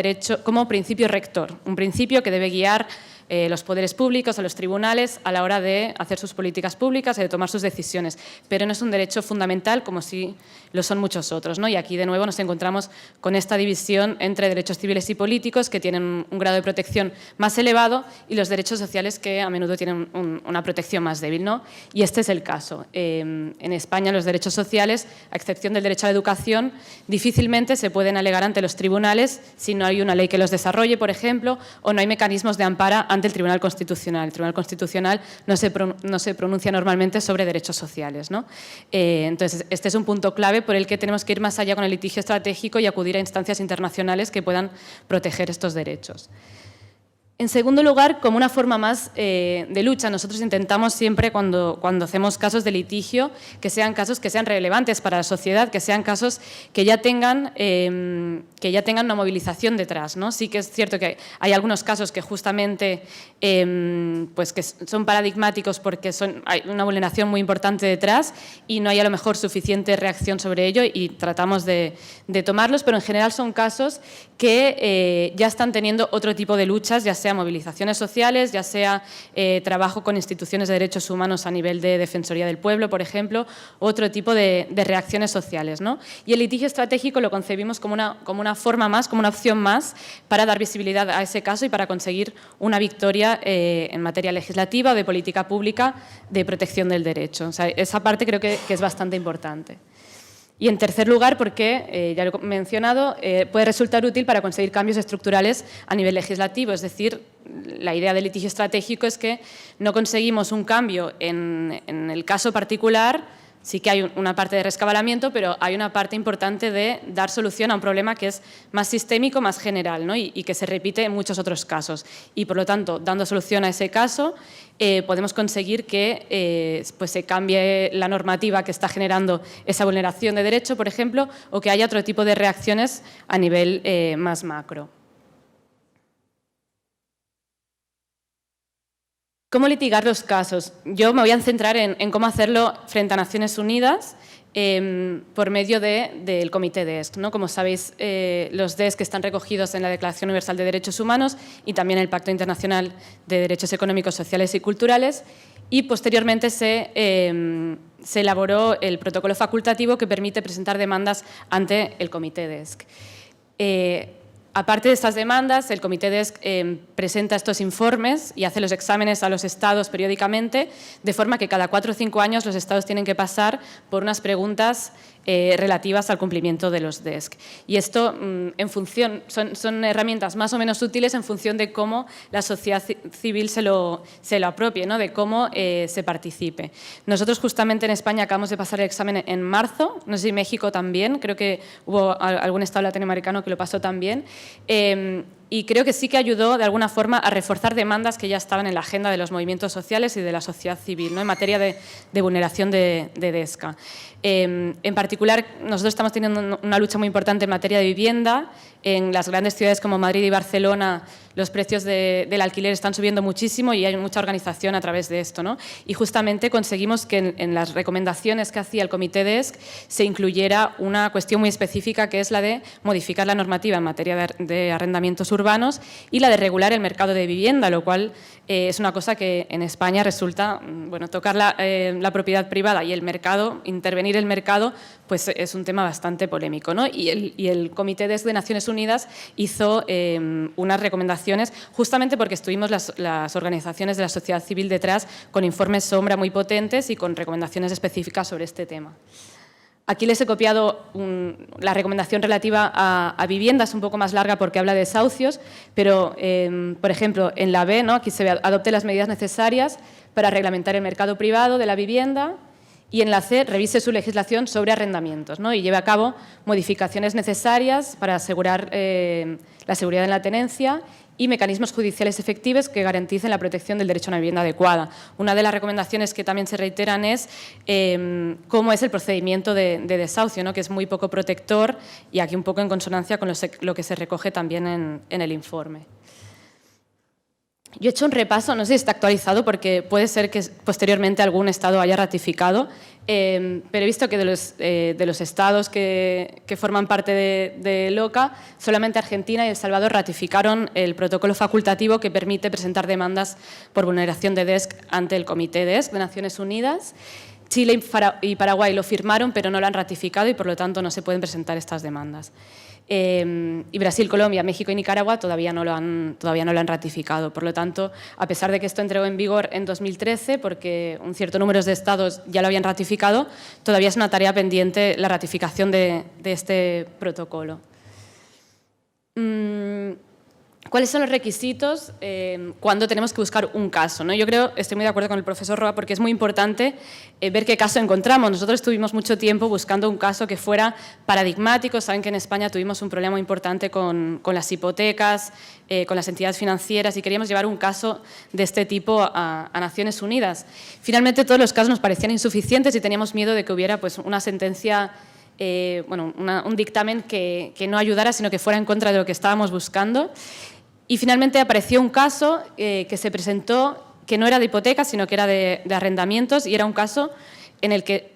principio rector, un principio que debe guiar los poderes públicos o los tribunales a la hora de hacer sus políticas públicas y de tomar sus decisiones, pero no es un derecho fundamental como sí lo son muchos otros, ¿no? Y aquí de nuevo nos encontramos con esta división entre derechos civiles y políticos que tienen un grado de protección más elevado y los derechos sociales que a menudo tienen una protección más débil, ¿no? Y este es el caso. En España los derechos sociales, a excepción del derecho a la educación, difícilmente se pueden alegar ante los tribunales si no hay una ley que los desarrolle, por ejemplo, o no hay mecanismos de amparo ante el Tribunal Constitucional. El Tribunal Constitucional no se pronuncia normalmente sobre derechos sociales, ¿no? Entonces, este es un punto clave por el que tenemos que ir más allá con el litigio estratégico y acudir a instancias internacionales que puedan proteger estos derechos. En segundo lugar, como una forma más de lucha, nosotros intentamos siempre cuando hacemos casos de litigio que sean casos que sean relevantes para la sociedad, que sean casos que ya tengan una movilización detrás, ¿no? Sí que es cierto que hay algunos casos que justamente pues que son paradigmáticos porque hay una vulneración muy importante detrás y no hay a lo mejor suficiente reacción sobre ello y tratamos de tomarlos, pero en general son casos que ya están teniendo otro tipo de luchas, ya sea movilizaciones sociales, ya sea trabajo con instituciones de derechos humanos a nivel de Defensoría del Pueblo, por ejemplo, otro tipo de reacciones sociales, ¿no? Y el litigio estratégico lo concebimos como una forma más, como una opción más para dar visibilidad a ese caso y para conseguir una victoria en materia legislativa o de política pública de protección del derecho. O sea, esa parte creo que es bastante importante. Y en tercer lugar, porque, ya lo he mencionado, puede resultar útil para conseguir cambios estructurales a nivel legislativo. Es decir, la idea del litigio estratégico es que no conseguimos un cambio en el caso particular. Sí que hay una parte de rescabalamiento, pero hay una parte importante de dar solución a un problema que es más sistémico, más general, ¿no? y que se repite en muchos otros casos. Y, por lo tanto, dando solución a ese caso, podemos conseguir que pues se cambie la normativa que está generando esa vulneración de derecho, por ejemplo, o que haya otro tipo de reacciones a nivel más macro. ¿Cómo litigar los casos? Yo me voy a centrar en cómo hacerlo frente a Naciones Unidas por medio del Comité DESC, ¿no? Como sabéis, los DESC están recogidos en la Declaración Universal de Derechos Humanos y también en el Pacto Internacional de Derechos Económicos, Sociales y Culturales, y posteriormente se elaboró el protocolo facultativo que permite presentar demandas ante el Comité DESC. Aparte de estas demandas, el Comité DESC presenta estos informes y hace los exámenes a los Estados periódicamente, de forma que cada 4 o 5 años los Estados tienen que pasar por unas preguntas relativas al cumplimiento de los DESC. Y esto son herramientas más o menos útiles en función de cómo la sociedad civil se lo apropie, ¿no? De cómo se participe. Nosotros justamente en España acabamos de pasar el examen en marzo, no sé si México también, creo que hubo algún estado latinoamericano que lo pasó también. Y creo que sí que ayudó de alguna forma a reforzar demandas que ya estaban en la agenda de los movimientos sociales y de la sociedad civil, ¿no? En materia de vulneración de DESCA. En particular, nosotros estamos teniendo una lucha muy importante en materia de vivienda. En las grandes ciudades como Madrid y Barcelona los precios del alquiler están subiendo muchísimo y hay mucha organización a través de esto, ¿no? Y justamente conseguimos que en las recomendaciones que hacía el Comité DESC se incluyera una cuestión muy específica que es la de modificar la normativa en materia de arrendamientos urbanos y la de regular el mercado de vivienda, lo cual es una cosa que en España resulta, bueno, tocar la propiedad privada y el mercado, intervenir el mercado, pues es un tema bastante polémico, ¿no? Y el Comité DESC de Naciones Unidas hizo unas recomendaciones justamente porque estuvimos las organizaciones de la sociedad civil detrás con informes sombra muy potentes y con recomendaciones específicas sobre este tema. Aquí les he copiado la recomendación relativa a vivienda, es un poco más larga porque habla de desahucios, pero, por ejemplo, en la B, ¿no? Aquí se ve, adopte las medidas necesarias para reglamentar el mercado privado de la vivienda, y en la C, revise su legislación sobre arrendamientos, ¿no? Y lleve a cabo modificaciones necesarias para asegurar la seguridad en la tenencia y mecanismos judiciales efectivos que garanticen la protección del derecho a una vivienda adecuada. Una de las recomendaciones que también se reiteran es cómo es el procedimiento de desahucio, ¿no? Que es muy poco protector y aquí un poco en consonancia con lo que se recoge también en el informe. Yo he hecho un repaso, no sé si está actualizado porque puede ser que posteriormente algún Estado haya ratificado pero he visto que de los estados que forman parte de LOCA, solamente Argentina y El Salvador ratificaron el protocolo facultativo que permite presentar demandas por vulneración de DESC ante el Comité DESC de Naciones Unidas. Chile y Paraguay lo firmaron, pero no lo han ratificado y, por lo tanto, no se pueden presentar estas demandas. Y Brasil, Colombia, México y Nicaragua todavía no lo han ratificado. Por lo tanto, a pesar de que esto entró en vigor en 2013, porque un cierto número de estados ya lo habían ratificado, todavía es una tarea pendiente la ratificación de este protocolo. ¿Cuáles son los requisitos cuando tenemos que buscar un caso, ¿no? Yo estoy muy de acuerdo con el profesor Roa, porque es muy importante ver qué caso encontramos. Nosotros estuvimos mucho tiempo buscando un caso que fuera paradigmático. Saben que en España tuvimos un problema muy importante con las hipotecas, con las entidades financieras, y queríamos llevar un caso de este tipo a Naciones Unidas. Finalmente, todos los casos nos parecían insuficientes y teníamos miedo de que hubiera pues, una sentencia, un dictamen que no ayudara, sino que fuera en contra de lo que estábamos buscando. Y finalmente apareció un caso que se presentó que no era de hipotecas, sino que era de arrendamientos, y era un caso en el que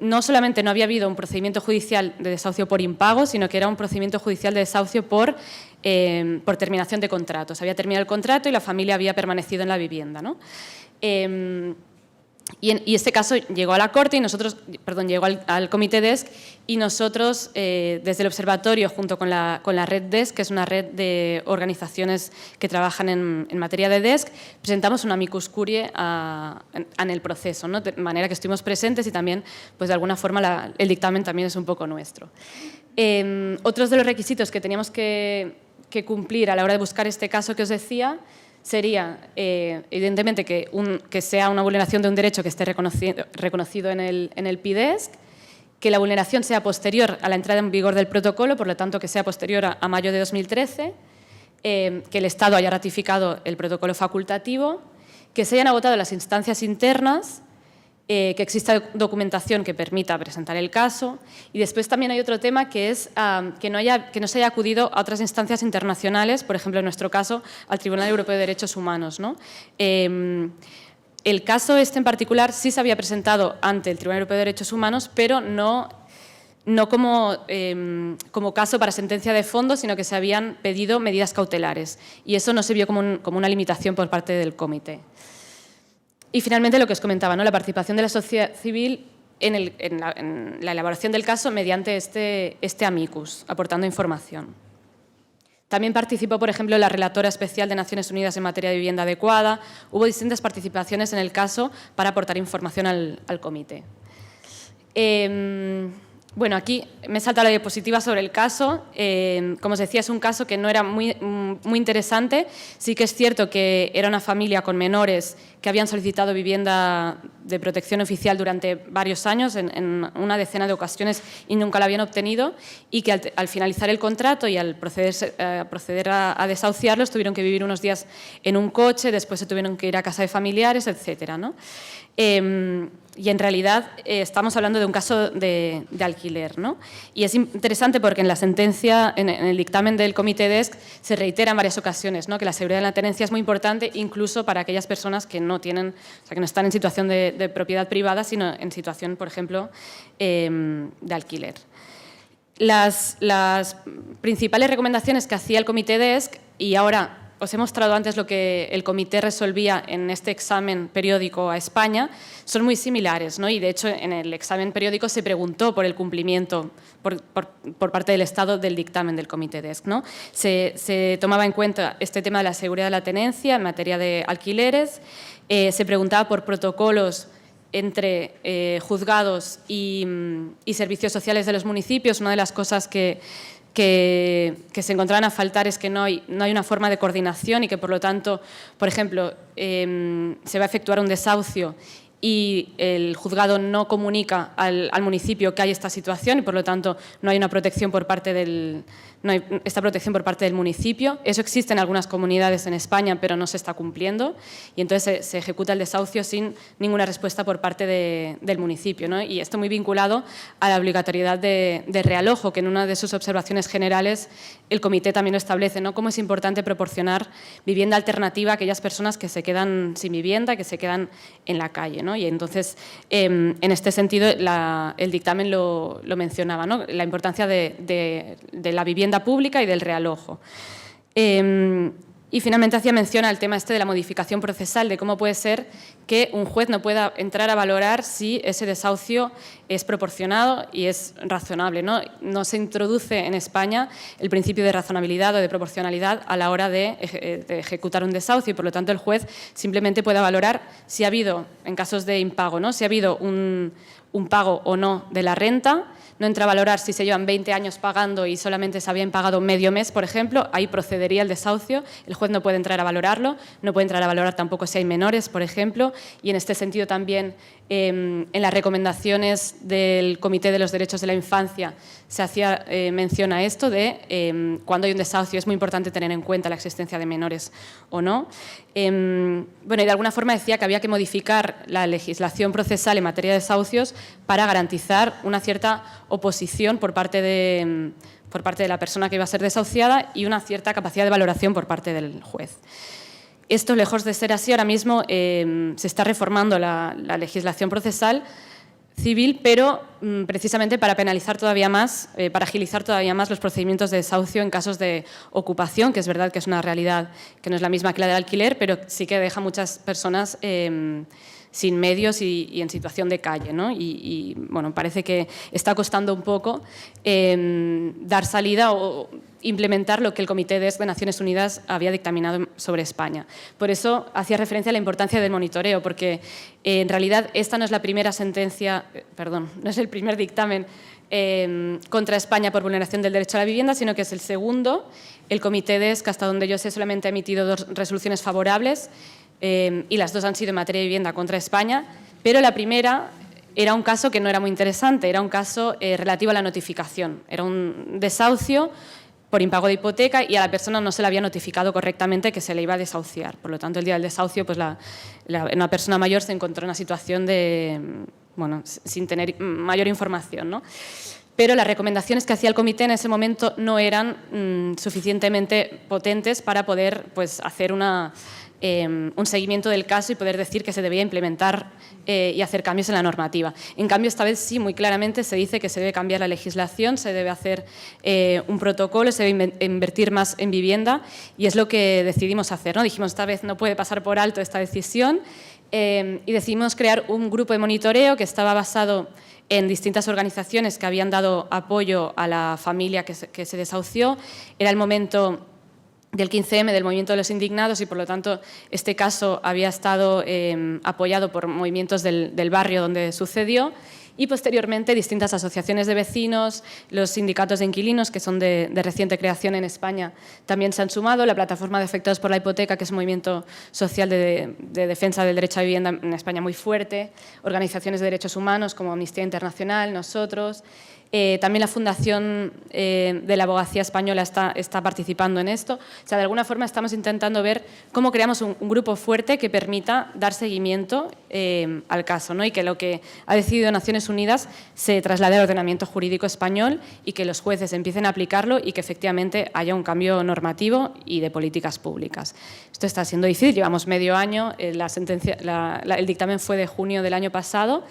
no solamente no había habido un procedimiento judicial de desahucio por impago, sino que era un procedimiento judicial de desahucio por terminación de contratos. Había terminado el contrato y la familia había permanecido en la vivienda, ¿no? Y este caso llegó a la Corte y llegó al Comité DESC, y nosotros desde el observatorio junto con la red DESC, que es una red de organizaciones que trabajan en materia de DESC, presentamos un amicus curiae en el proceso, ¿no? De manera que estuvimos presentes y también pues de alguna forma el dictamen también es un poco nuestro. Otros de los requisitos que teníamos que cumplir a la hora de buscar este caso que os decía sería, evidentemente, que sea una vulneración de un derecho que esté reconocido en el PIDESC, que la vulneración sea posterior a la entrada en vigor del protocolo, por lo tanto, que sea posterior a mayo de 2013, que el Estado haya ratificado el protocolo facultativo, que se hayan agotado las instancias internas, que exista documentación que permita presentar el caso, y después también hay otro tema que es que no se haya acudido a otras instancias internacionales, por ejemplo, en nuestro caso, al Tribunal Europeo de Derechos Humanos, ¿no? El caso este en particular sí se había presentado ante el Tribunal Europeo de Derechos Humanos, pero no como caso para sentencia de fondo, sino que se habían pedido medidas cautelares, y eso no se vio como una limitación por parte del comité. Y finalmente lo que os comentaba, ¿no? La participación de la sociedad civil en la elaboración del caso mediante este amicus, aportando información. También participó, por ejemplo, la relatora especial de Naciones Unidas en materia de vivienda adecuada. Hubo distintas participaciones en el caso para aportar información al comité. Bueno, aquí me salta la diapositiva sobre el caso. Como os decía, es un caso que no era muy interesante. Sí que es cierto que era una familia con menores que habían solicitado vivienda de protección oficial durante varios años, en una decena de ocasiones, y nunca la habían obtenido, y que al finalizar el contrato y al proceder a desahuciarlos, tuvieron que vivir unos días en un coche, después se tuvieron que ir a casa de familiares, etcétera, ¿no? Y en realidad estamos hablando de un caso de alquiler, ¿no? Y es interesante porque en la sentencia, en el dictamen del Comité DESC, se reitera en varias ocasiones, ¿no? Que la seguridad de la tenencia es muy importante, incluso para aquellas personas que no tienen, o sea, que no están en situación de propiedad privada, sino en situación, por ejemplo, de alquiler. Las principales recomendaciones que hacía el Comité DESC, y ahora os he mostrado antes lo que el comité resolvía en este examen periódico a España, son muy similares, ¿no? Y de hecho en el examen periódico se preguntó por el cumplimiento por parte del Estado del dictamen del Comité DESC, ¿no? Se tomaba en cuenta este tema de la seguridad de la tenencia en materia de alquileres, se preguntaba por protocolos entre juzgados y servicios sociales de los municipios. Una de las cosas que se encontraban a faltar es que no hay una forma de coordinación y que, por lo tanto, por ejemplo, se va a efectuar un desahucio y el juzgado no comunica al municipio que hay esta situación y, por lo tanto, no hay una protección por parte del municipio. Eso existe en algunas comunidades en España, pero no se está cumpliendo, y entonces se ejecuta el desahucio sin ninguna respuesta por parte del municipio, ¿no? Y esto muy vinculado a la obligatoriedad de realojo, que en una de sus observaciones generales el comité también lo establece, ¿no? Cómo es importante proporcionar vivienda alternativa a aquellas personas que se quedan sin vivienda, que se quedan en la calle, ¿no? ¿no? Y entonces, en este sentido, el dictamen lo mencionaba, ¿no? La importancia de la vivienda pública y del realojo. Y finalmente hacía mención al tema de la modificación procesal, de cómo puede ser que un juez no pueda entrar a valorar si ese desahucio es proporcionado y es razonable, ¿no? No se introduce en España el principio de razonabilidad o de proporcionalidad a la hora de ejecutar un desahucio y, por lo tanto, el juez simplemente puede valorar si ha habido, en casos de impago, ¿no? Si ha habido un pago o no de la renta. No entra a valorar si se llevan 20 años pagando y solamente se habían pagado medio mes, por ejemplo, ahí procedería el desahucio. El juez no puede entrar a valorarlo, no puede entrar a valorar tampoco si hay menores, por ejemplo, y en este sentido también en las recomendaciones del Comité de los Derechos de la Infancia se hacía mención a esto de cuando hay un desahucio es muy importante tener en cuenta la existencia de menores o no. Bueno, y de alguna forma decía que había que modificar la legislación procesal en materia de desahucios para garantizar una cierta oposición por parte de la persona que iba a ser desahuciada y una cierta capacidad de valoración por parte del juez. Esto, lejos de ser así, ahora mismo se está reformando la legislación procesal civil, pero precisamente para penalizar todavía más, para agilizar todavía más los procedimientos de desahucio en casos de ocupación, que es verdad que es una realidad que no es la misma que la del alquiler, pero sí que deja a muchas personas sin medios y en situación de calle, ¿no? Y bueno, parece que está costando un poco dar salida o implementar lo que el Comité de Naciones Unidas había dictaminado sobre España. Por eso hacía referencia a la importancia del monitoreo, porque en realidad esta no es la primera sentencia, no es el primer dictamen contra España por vulneración del derecho a la vivienda, sino que es el segundo. El Comité de hasta donde yo sé, solamente ha emitido 2 resoluciones favorables y las 2 han sido en materia de vivienda contra España, pero la primera era un caso que no era muy interesante, era un caso relativo a la notificación. Era un desahucio por impago de hipoteca y a la persona no se le había notificado correctamente que se le iba a desahuciar. Por lo tanto, el día del desahucio, pues una persona mayor se encontró en una situación de, bueno, sin tener mayor información, ¿no? Pero las recomendaciones que hacía el comité en ese momento no eran suficientemente potentes para poder, pues, hacer un seguimiento del caso y poder decir que se debía implementar y hacer cambios en la normativa. En cambio, esta vez sí, muy claramente se dice que se debe cambiar la legislación, se debe hacer un protocolo, se debe invertir más en vivienda y es lo que decidimos hacer, ¿no? Dijimos, esta vez no puede pasar por alto esta decisión y decidimos crear un grupo de monitoreo que estaba basado en distintas organizaciones que habían dado apoyo a la familia que se desahució. Era el momento del 15M, del movimiento de los indignados, y por lo tanto este caso había estado apoyado por movimientos del barrio donde sucedió, y posteriormente distintas asociaciones de vecinos, los sindicatos de inquilinos, que son de reciente creación en España, también se han sumado, la plataforma de afectados por la hipoteca, que es un movimiento social de defensa del derecho a vivienda en España muy fuerte, organizaciones de derechos humanos como Amnistía Internacional, nosotros. También la Fundación de la Abogacía Española está participando en esto. O sea, de alguna forma estamos intentando ver cómo creamos un grupo fuerte que permita dar seguimiento al caso, ¿no? Y que lo que ha decidido Naciones Unidas se traslade al ordenamiento jurídico español y que los jueces empiecen a aplicarlo y que efectivamente haya un cambio normativo y de políticas públicas. Esto está siendo difícil, llevamos medio año, el dictamen fue de junio del año pasado.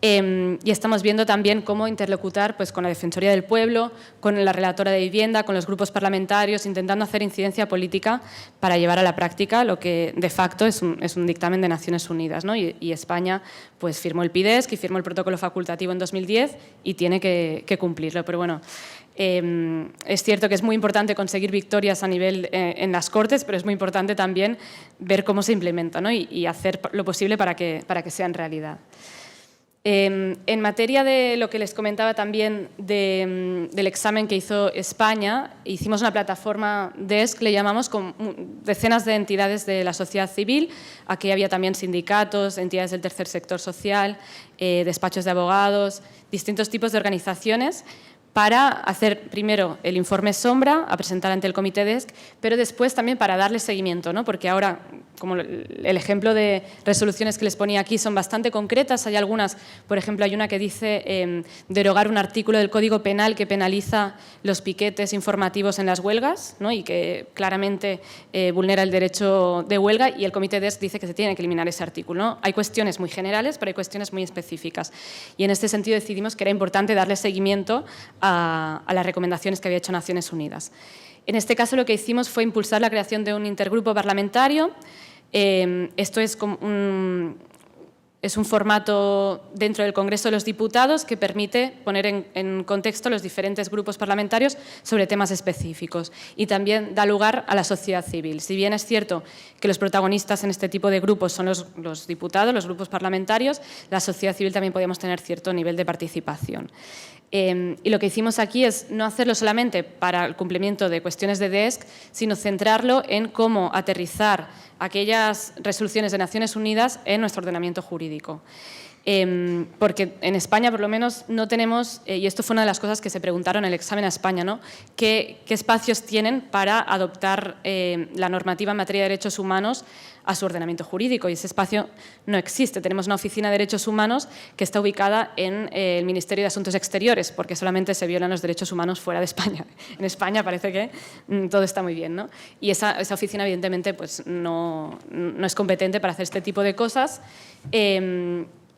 Y estamos viendo también cómo interlocutar, pues, con la Defensoría del Pueblo, con la relatora de vivienda, con los grupos parlamentarios, intentando hacer incidencia política para llevar a la práctica lo que de facto es un dictamen de Naciones Unidas, ¿no? Y España, pues, firmó el PIDESC y firmó el protocolo facultativo en 2010 y tiene que cumplirlo. Pero bueno, es cierto que es muy importante conseguir victorias a nivel en las Cortes, pero es muy importante también ver cómo se implementa, ¿no? y hacer lo posible para que sean realidad. En materia de lo que les comentaba también del examen que hizo España, hicimos una plataforma DESC, le llamamos, con decenas de entidades de la sociedad civil. Aquí había también sindicatos, entidades del tercer sector social, despachos de abogados, distintos tipos de organizaciones, para hacer primero el informe sombra, a presentar ante el comité DESC, pero después también para darle seguimiento, ¿no? Porque ahora como el ejemplo de resoluciones que les ponía aquí son bastante concretas. Hay algunas, por ejemplo, hay una que dice derogar un artículo del Código Penal que penaliza los piquetes informativos en las huelgas, ¿no? Y que claramente vulnera el derecho de huelga, y el Comité DESC dice que se tiene que eliminar ese artículo, ¿no? Hay cuestiones muy generales, pero hay cuestiones muy específicas. Y en este sentido decidimos que era importante darle seguimiento a las recomendaciones que había hecho Naciones Unidas. En este caso lo que hicimos fue impulsar la creación de un intergrupo parlamentario. Esto es un formato dentro del Congreso de los Diputados que permite poner en contexto los diferentes grupos parlamentarios sobre temas específicos, y también da lugar a la sociedad civil. Si bien es cierto que los protagonistas en este tipo de grupos son los diputados, los grupos parlamentarios, la sociedad civil también podemos tener cierto nivel de participación. Y lo que hicimos aquí es no hacerlo solamente para el cumplimiento de cuestiones de DESC, sino centrarlo en cómo aterrizar aquellas resoluciones de Naciones Unidas en nuestro ordenamiento jurídico. Porque en España, por lo menos, no tenemos, y esto fue una de las cosas que se preguntaron en el examen a España, ¿no? ¿Qué espacios tienen para adoptar la normativa en materia de derechos humanos a su ordenamiento jurídico? Y ese espacio no existe. Tenemos una oficina de derechos humanos que está ubicada en el Ministerio de Asuntos Exteriores, porque solamente se violan los derechos humanos fuera de España. En España parece que todo está muy bien, ¿no? Y esa oficina, evidentemente, pues no es competente para hacer este tipo de cosas.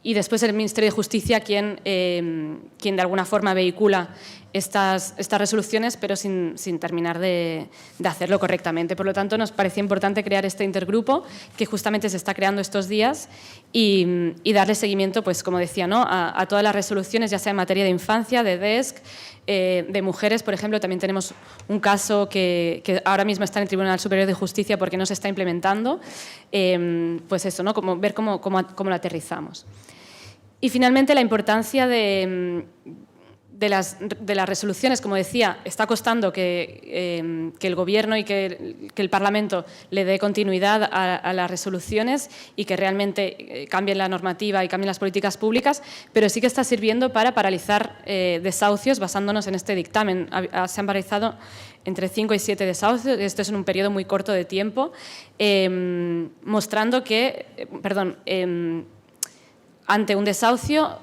Y después el Ministerio de Justicia quien de alguna forma vehicula estas resoluciones, pero sin terminar de hacerlo correctamente. Por lo tanto, nos parecía importante crear este intergrupo que justamente se está creando estos días y darle seguimiento, pues como decía, ¿no? a todas las resoluciones, ya sea en materia de infancia, de DESC, de mujeres. Por ejemplo, también tenemos un caso que ahora mismo está en el Tribunal Superior de Justicia porque no se está implementando. Pues eso, ¿no? Ver cómo lo aterrizamos. Y finalmente la importancia de las resoluciones. Como decía, está costando que el Gobierno y que el Parlamento le dé continuidad a las resoluciones y que realmente cambien la normativa y cambien las políticas públicas, pero sí que está sirviendo para paralizar desahucios basándonos en este dictamen. Se han paralizado entre 5 y 7 desahucios, esto es en un periodo muy corto de tiempo, mostrando que, ante un desahucio,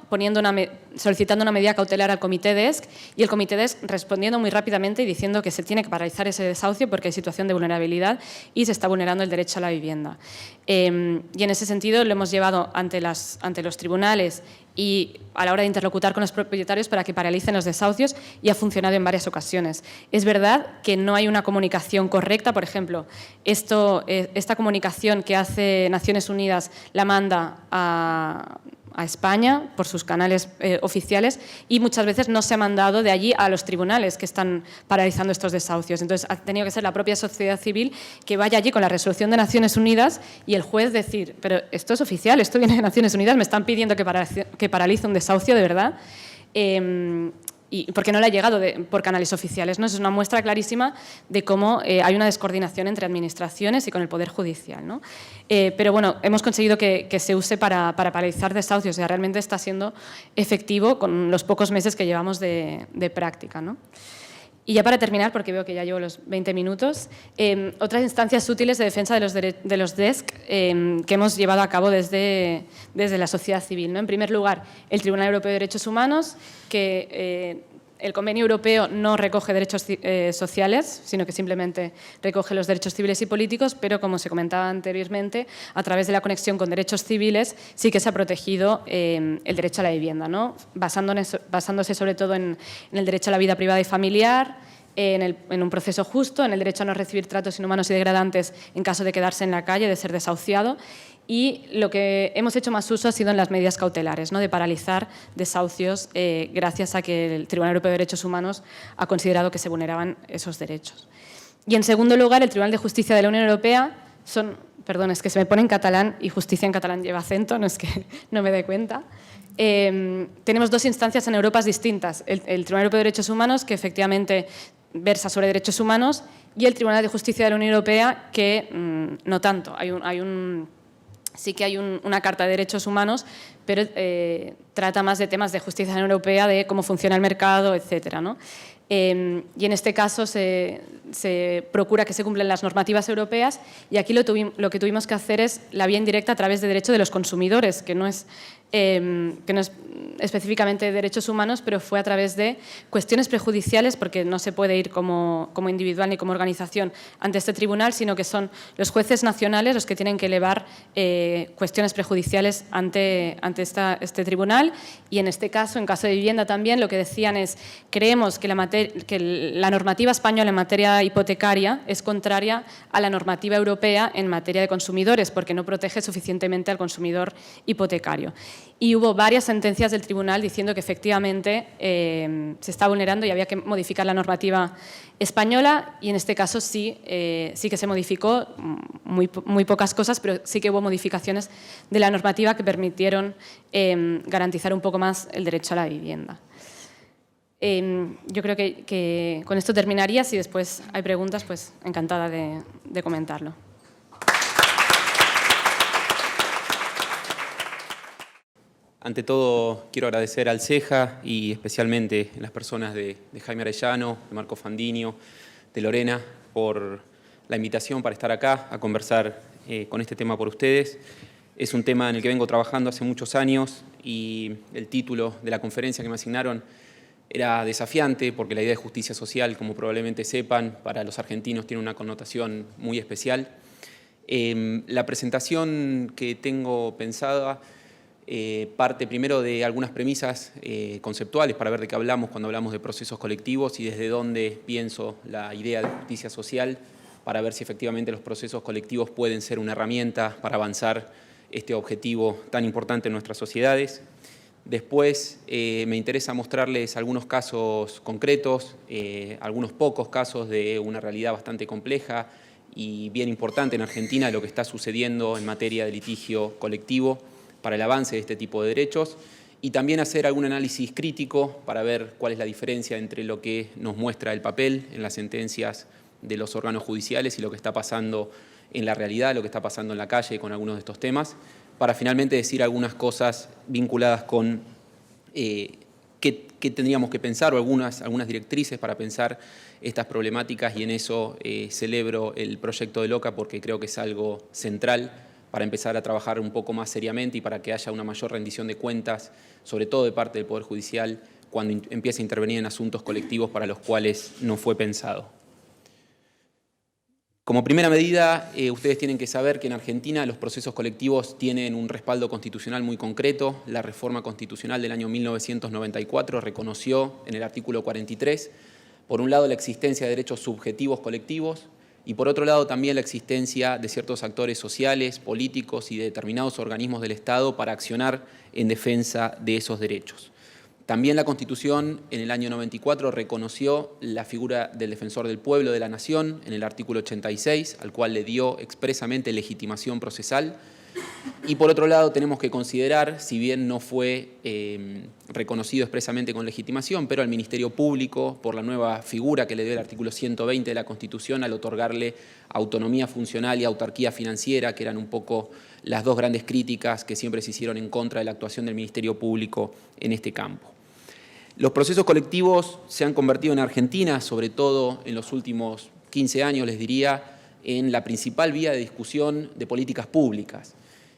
solicitando una medida cautelar al Comité DESC, y el Comité DESC respondiendo muy rápidamente y diciendo que se tiene que paralizar ese desahucio porque hay situación de vulnerabilidad y se está vulnerando el derecho a la vivienda. Y en ese sentido lo hemos llevado ante los tribunales y a la hora de interlocutar con los propietarios para que paralicen los desahucios, y ha funcionado en varias ocasiones. Es verdad que no hay una comunicación correcta. Por ejemplo, esta comunicación que hace Naciones Unidas la manda a España por sus canales oficiales, y muchas veces no se ha mandado de allí a los tribunales que están paralizando estos desahucios. Entonces, ha tenido que ser la propia sociedad civil que vaya allí con la resolución de Naciones Unidas y el juez decir, pero esto es oficial, esto viene de Naciones Unidas, me están pidiendo que paralice un desahucio de verdad. Y porque no le ha llegado por canales oficiales, ¿no? Eso es una muestra clarísima de cómo hay una descoordinación entre administraciones y con el Poder Judicial, ¿no? Pero bueno, hemos conseguido que se use para paralizar desahucios. O sea, realmente está siendo efectivo con los pocos meses que llevamos de práctica, ¿no? Y ya para terminar, porque veo que ya llevo los 20 minutos, otras instancias útiles de defensa de los DESC que hemos llevado a cabo desde la sociedad civil, ¿no? En primer lugar, el Tribunal Europeo de Derechos Humanos, que el Convenio Europeo no recoge derechos sociales, sino que simplemente recoge los derechos civiles y políticos, pero, como se comentaba anteriormente, a través de la conexión con derechos civiles sí que se ha protegido el derecho a la vivienda, ¿no? Basándose sobre todo en el derecho a la vida privada y familiar, en un proceso justo, en el derecho a no recibir tratos inhumanos y degradantes en caso de quedarse en la calle, de ser desahuciado. Y lo que hemos hecho más uso ha sido en las medidas cautelares, ¿no? De paralizar desahucios gracias a que el Tribunal Europeo de Derechos Humanos ha considerado que se vulneraban esos derechos. Y en segundo lugar, el Tribunal de Justicia de la Unión Europea perdón, es que se me pone en catalán y justicia en catalán lleva acento, no es que no me dé cuenta. Tenemos dos instancias en Europa distintas, el Tribunal Europeo de Derechos Humanos, que efectivamente versa sobre derechos humanos, y el Tribunal de Justicia de la Unión Europea, que no tanto. Sí que hay una Carta de Derechos Humanos, pero trata más de temas de justicia europea, de cómo funciona el mercado, etcétera, ¿no? y en este caso se procura que se cumplan las normativas europeas, y aquí lo que tuvimos que hacer es la vía indirecta a través de derecho de los consumidores, que no es específicamente derechos humanos, pero fue a través de cuestiones prejudiciales, porque no se puede ir como individual ni como organización ante este tribunal, sino que son los jueces nacionales los que tienen que elevar cuestiones prejudiciales ante este tribunal. Y en este caso, en caso de vivienda también, lo que decían es: creemos que la normativa española en materia hipotecaria es contraria a la normativa europea en materia de consumidores, porque no protege suficientemente al consumidor hipotecario. Y hubo varias sentencias del tribunal diciendo que efectivamente se está vulnerando y había que modificar la normativa española, y en este caso sí que se modificó, muy pocas cosas, pero sí que hubo modificaciones de la normativa que permitieron garantizar un poco más el derecho a la vivienda. Yo creo que con esto terminaría. Si después hay preguntas, pues encantada de comentarlo. Ante todo, quiero agradecer al CEJA y especialmente a las personas de Jaime Arellano, de Marco Fandinho, de Lorena, por la invitación para estar acá a conversar con este tema por ustedes. Es un tema en el que vengo trabajando hace muchos años y el título de la conferencia que me asignaron era desafiante, porque la idea de justicia social, como probablemente sepan, para los argentinos tiene una connotación muy especial. La presentación que tengo pensada parte primero de algunas premisas conceptuales para ver de qué hablamos cuando hablamos de procesos colectivos y desde dónde pienso la idea de justicia social, para ver si efectivamente los procesos colectivos pueden ser una herramienta para avanzar este objetivo tan importante en nuestras sociedades. Después me interesa mostrarles algunos casos concretos, algunos pocos casos de una realidad bastante compleja y bien importante en Argentina, de lo que está sucediendo en materia de litigio colectivo para el avance de este tipo de derechos, y también hacer algún análisis crítico para ver cuál es la diferencia entre lo que nos muestra el papel en las sentencias de los órganos judiciales y lo que está pasando en la realidad, lo que está pasando en la calle con algunos de estos temas, para finalmente decir algunas cosas vinculadas con qué tendríamos que pensar, o algunas directrices para pensar estas problemáticas, y en eso celebro el proyecto de LOCA, porque creo que es algo central para empezar a trabajar un poco más seriamente y para que haya una mayor rendición de cuentas, sobre todo de parte del Poder Judicial, cuando empiece a intervenir en asuntos colectivos para los cuales no fue pensado. Como primera medida, ustedes tienen que saber que en Argentina los procesos colectivos tienen un respaldo constitucional muy concreto. La reforma constitucional del año 1994 reconoció en el artículo 43, por un lado, la existencia de derechos subjetivos colectivos, y por otro lado también la existencia de ciertos actores sociales, políticos y de determinados organismos del Estado para accionar en defensa de esos derechos. También la Constitución en el año 94 reconoció la figura del defensor del pueblo de la nación en el artículo 86, al cual le dio expresamente legitimación procesal. Y por otro lado tenemos que considerar, si bien no fue reconocido expresamente con legitimación, pero al Ministerio Público, por la nueva figura que le dio el artículo 120 de la Constitución al otorgarle autonomía funcional y autarquía financiera, que eran un poco las dos grandes críticas que siempre se hicieron en contra de la actuación del Ministerio Público en este campo. Los procesos colectivos se han convertido en Argentina, sobre todo en los últimos 15 años, les diría, en la principal vía de discusión de políticas públicas.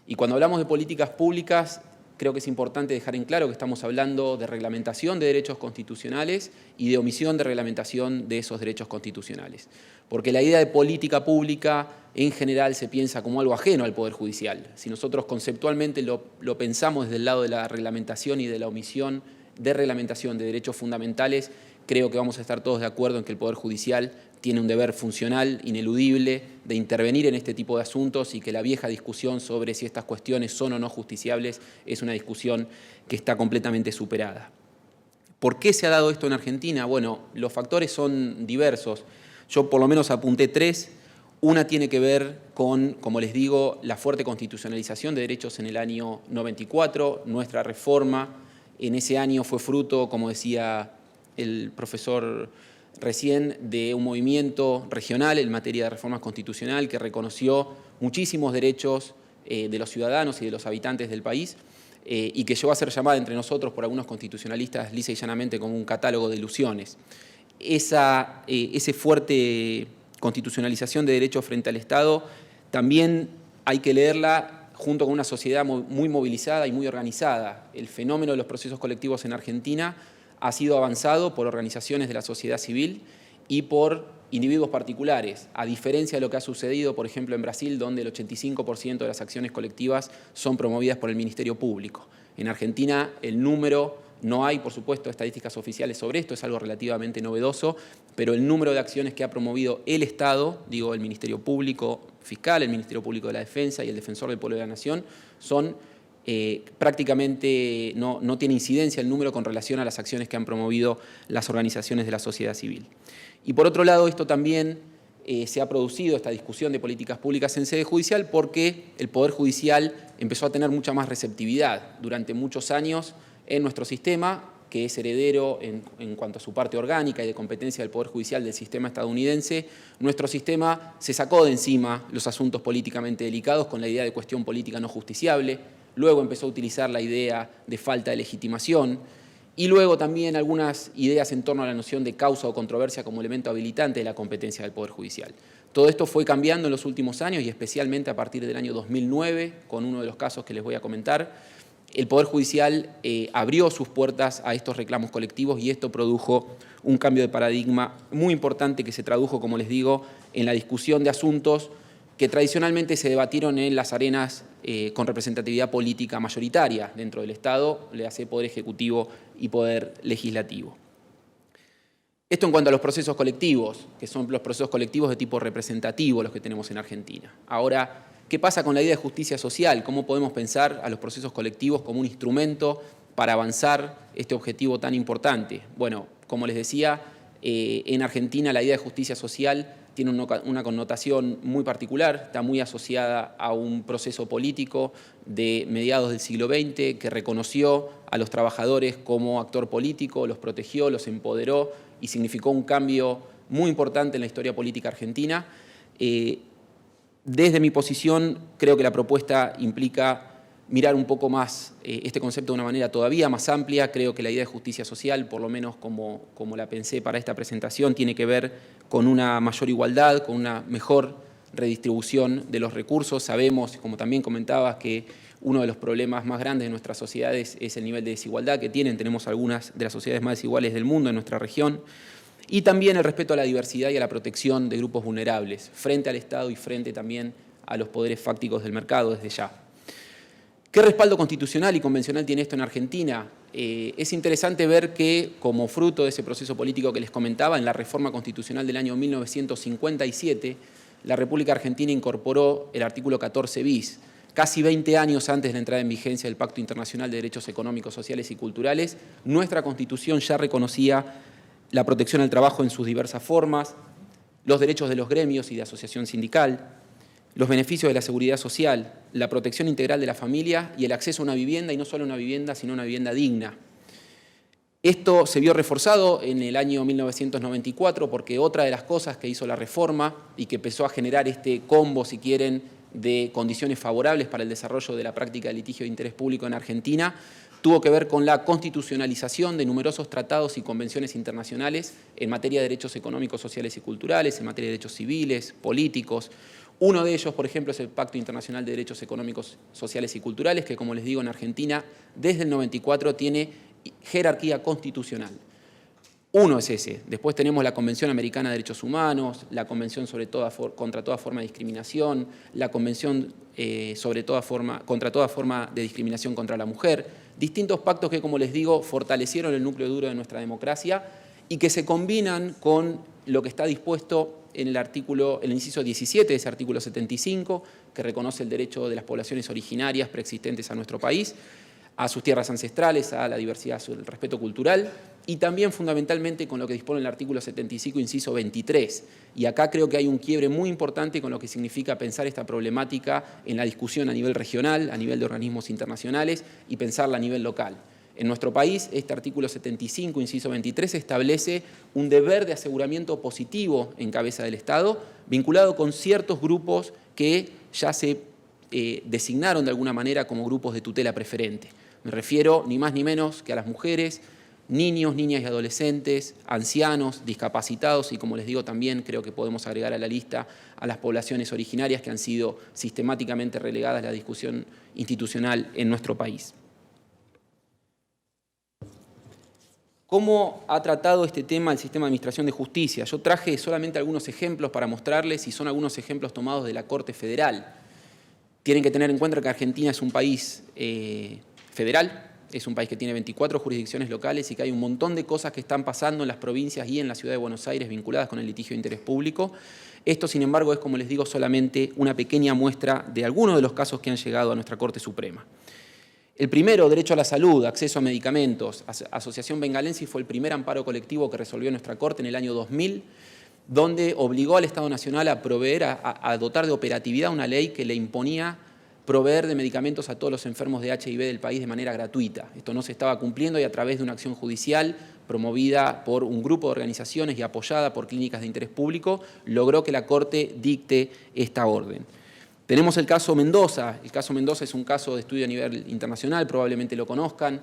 Y cuando hablamos de políticas públicas, creo que es importante dejar en claro que estamos hablando de reglamentación de derechos constitucionales y de omisión de reglamentación de esos derechos constitucionales. Porque la idea de política pública en general se piensa como algo ajeno al Poder Judicial. Si nosotros conceptualmente lo pensamos desde el lado de la reglamentación y de la omisión de reglamentación de derechos fundamentales, creo que vamos a estar todos de acuerdo en que el Poder Judicial tiene un deber funcional, ineludible, de intervenir en este tipo de asuntos, y que la vieja discusión sobre si estas cuestiones son o no justiciables es una discusión que está completamente superada. ¿Por qué se ha dado esto en Argentina? Bueno, los factores son diversos. Yo por lo menos apunté 3. Una tiene que ver con, como les digo, la fuerte constitucionalización de derechos en el año 94. Nuestra reforma en ese año fue fruto, como decía el profesor recién, de un movimiento regional en materia de reforma constitucional que reconoció muchísimos derechos de los ciudadanos y de los habitantes del país, y que llegó a ser llamada entre nosotros por algunos constitucionalistas lisa y llanamente como un catálogo de ilusiones. ese fuerte constitucionalización de derechos frente al Estado también hay que leerla junto con una sociedad muy movilizada y muy organizada. El fenómeno de los procesos colectivos en Argentina ha sido avanzado por organizaciones de la sociedad civil y por individuos particulares, a diferencia de lo que ha sucedido, por ejemplo, en Brasil, donde el 85% de las acciones colectivas son promovidas por el Ministerio Público. En Argentina el número, no hay, por supuesto, estadísticas oficiales sobre esto, es algo relativamente novedoso, pero el número de acciones que ha promovido el Estado, digo, el Ministerio Público Fiscal, el Ministerio Público de la Defensa y el Defensor del Pueblo de la Nación, son prácticamente, no tiene incidencia el número con relación a las acciones que han promovido las organizaciones de la sociedad civil. Y por otro lado, esto también se ha producido, esta discusión de políticas públicas en sede judicial, porque el Poder Judicial empezó a tener mucha más receptividad durante muchos años en nuestro sistema, que es heredero en cuanto a su parte orgánica y de competencia del Poder Judicial del sistema estadounidense. Nuestro sistema se sacó de encima los asuntos políticamente delicados con la idea de cuestión política no justiciable, luego empezó a utilizar la idea de falta de legitimación, y luego también algunas ideas en torno a la noción de causa o controversia como elemento habilitante de la competencia del Poder Judicial. Todo esto fue cambiando en los últimos años y especialmente a partir del año 2009, con uno de los casos que les voy a comentar. El Poder Judicial abrió sus puertas a estos reclamos colectivos y esto produjo un cambio de paradigma muy importante que se tradujo, como les digo, en la discusión de asuntos que tradicionalmente se debatieron en las arenas con representatividad política mayoritaria dentro del Estado, le hace Poder Ejecutivo y Poder Legislativo. Esto en cuanto a los procesos colectivos, que son los procesos colectivos de tipo representativo los que tenemos en Argentina. Ahora, ¿qué pasa con la idea de justicia social? ¿Cómo podemos pensar a los procesos colectivos como un instrumento para avanzar este objetivo tan importante? Bueno, como les decía, en Argentina la idea de justicia social tiene una connotación muy particular, está muy asociada a un proceso político de mediados del siglo XX que reconoció a los trabajadores como actor político, los protegió, los empoderó y significó un cambio muy importante en la historia política argentina. Desde mi posición, creo que la propuesta implica mirar un poco más este concepto de una manera todavía más amplia. Creo que la idea de justicia social, por lo menos como la pensé para esta presentación, tiene que ver con una mayor igualdad, con una mejor redistribución de los recursos. Sabemos, como también comentabas, que uno de los problemas más grandes de nuestras sociedades es el nivel de desigualdad que tienen. Tenemos algunas de las sociedades más desiguales del mundo en nuestra región. Y también el respeto a la diversidad y a la protección de grupos vulnerables, frente al Estado y frente también a los poderes fácticos del mercado desde ya. ¿Qué respaldo constitucional y convencional tiene esto en Argentina? Es interesante ver que, como fruto de ese proceso político que les comentaba, en la reforma constitucional del año 1957, la República Argentina incorporó el artículo 14 bis. Casi 20 años antes de la entrada en vigencia del Pacto Internacional de Derechos Económicos, Sociales y Culturales, nuestra Constitución ya reconocía la protección al trabajo en sus diversas formas, los derechos de los gremios y de asociación sindical, los beneficios de la seguridad social, la protección integral de la familia y el acceso a una vivienda, y no solo una vivienda, sino una vivienda digna. Esto se vio reforzado en el año 1994 porque otra de las cosas que hizo la reforma y que empezó a generar este combo, si quieren, de condiciones favorables para el desarrollo de la práctica de litigio de interés público en Argentina, tuvo que ver con la constitucionalización de numerosos tratados y convenciones internacionales en materia de derechos económicos, sociales y culturales, en materia de derechos civiles, políticos. Uno de ellos, por ejemplo, es el Pacto Internacional de Derechos Económicos, Sociales y Culturales, que, como les digo, en Argentina, desde el 94 tiene jerarquía constitucional. Uno es ese. Después tenemos la Convención Americana de Derechos Humanos, la Convención contra toda forma de discriminación, la Convención contra toda forma de discriminación contra la mujer. Distintos pactos que, como les digo, fortalecieron el núcleo duro de nuestra democracia y que se combinan con lo que está dispuesto en el inciso 17 de ese artículo 75, que reconoce el derecho de las poblaciones originarias preexistentes a nuestro país, a sus tierras ancestrales, a la diversidad, al respeto cultural, y también fundamentalmente con lo que dispone el artículo 75, inciso 23. Y acá creo que hay un quiebre muy importante con lo que significa pensar esta problemática en la discusión a nivel regional, a nivel de organismos internacionales, y pensarla a nivel local. En nuestro país, este artículo 75, inciso 23, establece un deber de aseguramiento positivo en cabeza del Estado, vinculado con ciertos grupos que ya se designaron de alguna manera como grupos de tutela preferente. Me refiero ni más ni menos que a las mujeres, niños, niñas y adolescentes, ancianos, discapacitados y, como les digo, también creo que podemos agregar a la lista a las poblaciones originarias que han sido sistemáticamente relegadas a la discusión institucional en nuestro país. ¿Cómo ha tratado este tema el sistema de administración de justicia? Yo traje solamente algunos ejemplos para mostrarles y son algunos ejemplos tomados de la Corte Federal. Tienen que tener en cuenta que Argentina es un país federal, es un país que tiene 24 jurisdicciones locales y que hay un montón de cosas que están pasando en las provincias y en la Ciudad de Buenos Aires vinculadas con el litigio de interés público. Esto, sin embargo, es, como les digo, solamente una pequeña muestra de algunos de los casos que han llegado a nuestra Corte Suprema. El primero, derecho a la salud, acceso a medicamentos. Asociación Bengalense fue el primer amparo colectivo que resolvió nuestra Corte en el año 2000, donde obligó al Estado Nacional a proveer, a dotar de operatividad una ley que le imponía proveer de medicamentos a todos los enfermos de HIV del país de manera gratuita. Esto no se estaba cumpliendo y a través de una acción judicial promovida por un grupo de organizaciones y apoyada por clínicas de interés público, logró que la Corte dicte esta orden. Tenemos el caso Mendoza. El caso Mendoza es un caso de estudio a nivel internacional, probablemente lo conozcan.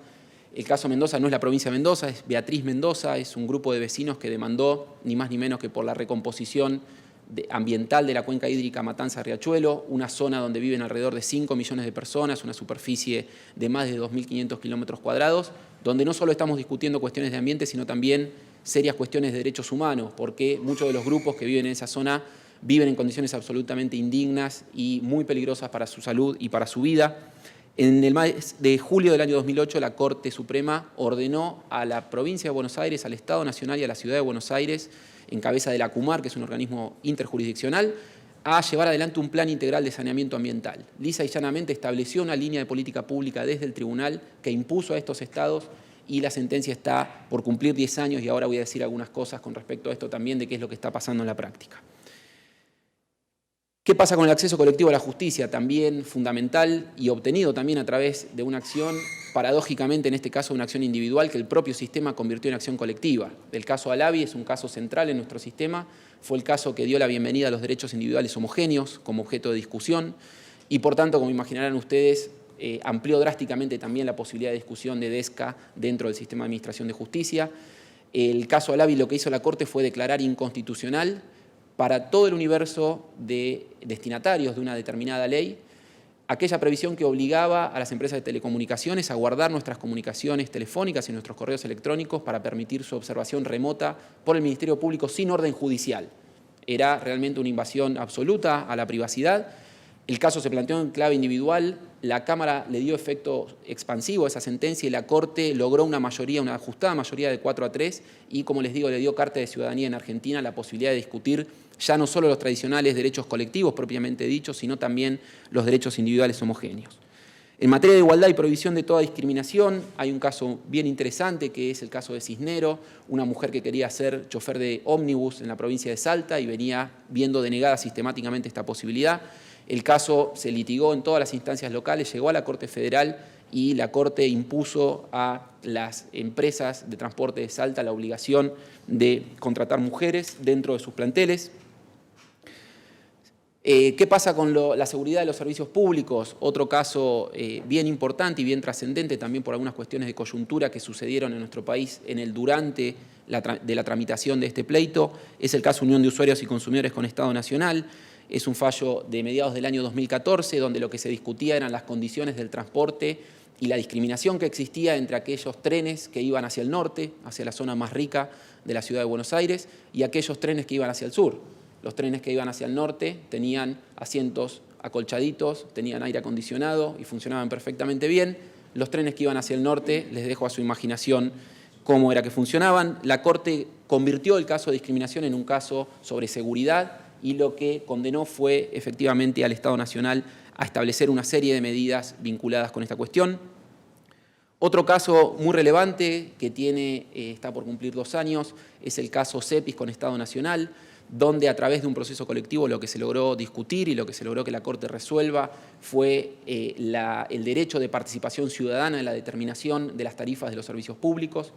El caso Mendoza no es la provincia de Mendoza, es Beatriz Mendoza, es un grupo de vecinos que demandó ni más ni menos que por la recomposición ambiental de la cuenca hídrica Matanza-Riachuelo, una zona donde viven alrededor de 5 millones de personas, una superficie de más de 2.500 kilómetros cuadrados, donde no solo estamos discutiendo cuestiones de ambiente, sino también serias cuestiones de derechos humanos, porque muchos de los grupos que viven en esa zona viven en condiciones absolutamente indignas y muy peligrosas para su salud y para su vida. En el mes de julio del año 2008, la Corte Suprema ordenó a la provincia de Buenos Aires, al Estado Nacional y a la Ciudad de Buenos Aires, en cabeza de la CUMAR, que es un organismo interjurisdiccional, a llevar adelante un plan integral de saneamiento ambiental. Lisa y llanamente estableció una línea de política pública desde el tribunal que impuso a estos estados y la sentencia está por cumplir 10 años y ahora voy a decir algunas cosas con respecto a esto también de qué es lo que está pasando en la práctica. ¿Qué pasa con el acceso colectivo a la justicia? También fundamental y obtenido también a través de una acción, paradójicamente en este caso una acción individual que el propio sistema convirtió en acción colectiva. El caso Alavi es un caso central en nuestro sistema, fue el caso que dio la bienvenida a los derechos individuales homogéneos como objeto de discusión y por tanto, como imaginarán ustedes, amplió drásticamente también la posibilidad de discusión de DESCA dentro del sistema de administración de justicia. El caso Alavi lo que hizo la Corte fue declarar inconstitucional para todo el universo de destinatarios de una determinada ley, aquella previsión que obligaba a las empresas de telecomunicaciones a guardar nuestras comunicaciones telefónicas y nuestros correos electrónicos para permitir su observación remota por el Ministerio Público sin orden judicial. Era realmente una invasión absoluta a la privacidad. El caso se planteó en clave individual, la Cámara le dio efecto expansivo a esa sentencia y la Corte logró una mayoría, una ajustada mayoría de 4-3 y, como les digo, le dio carta de ciudadanía en Argentina la posibilidad de discutir ya no solo los tradicionales derechos colectivos propiamente dichos, sino también los derechos individuales homogéneos. En materia de igualdad y prohibición de toda discriminación, hay un caso bien interesante que es el caso de Cisnero, una mujer que quería ser chofer de ómnibus en la provincia de Salta y venía viendo denegada sistemáticamente esta posibilidad. El caso se litigó en todas las instancias locales, llegó a la Corte Federal y la Corte impuso a las empresas de transporte de Salta la obligación de contratar mujeres dentro de sus planteles. ¿Qué pasa con la seguridad de los servicios públicos? Otro caso bien importante y bien trascendente también por algunas cuestiones de coyuntura que sucedieron en nuestro país durante la tramitación de este pleito, es el caso Unión de Usuarios y Consumidores con Estado Nacional. Es un fallo de mediados del año 2014, donde lo que se discutía eran las condiciones del transporte y la discriminación que existía entre aquellos trenes que iban hacia el norte, hacia la zona más rica de la ciudad de Buenos Aires, y aquellos trenes que iban hacia el sur. Los trenes que iban hacia el norte tenían asientos acolchaditos, tenían aire acondicionado y funcionaban perfectamente bien. Los trenes que iban hacia el norte, les dejo a su imaginación cómo era que funcionaban. La Corte convirtió el caso de discriminación en un caso sobre seguridad y lo que condenó fue efectivamente al Estado Nacional a establecer una serie de medidas vinculadas con esta cuestión. Otro caso muy relevante que está por cumplir 2 años es el caso CEPIS con Estado Nacional, donde a través de un proceso colectivo lo que se logró discutir y lo que se logró que la Corte resuelva fue el derecho de participación ciudadana en la determinación de las tarifas de los servicios públicos.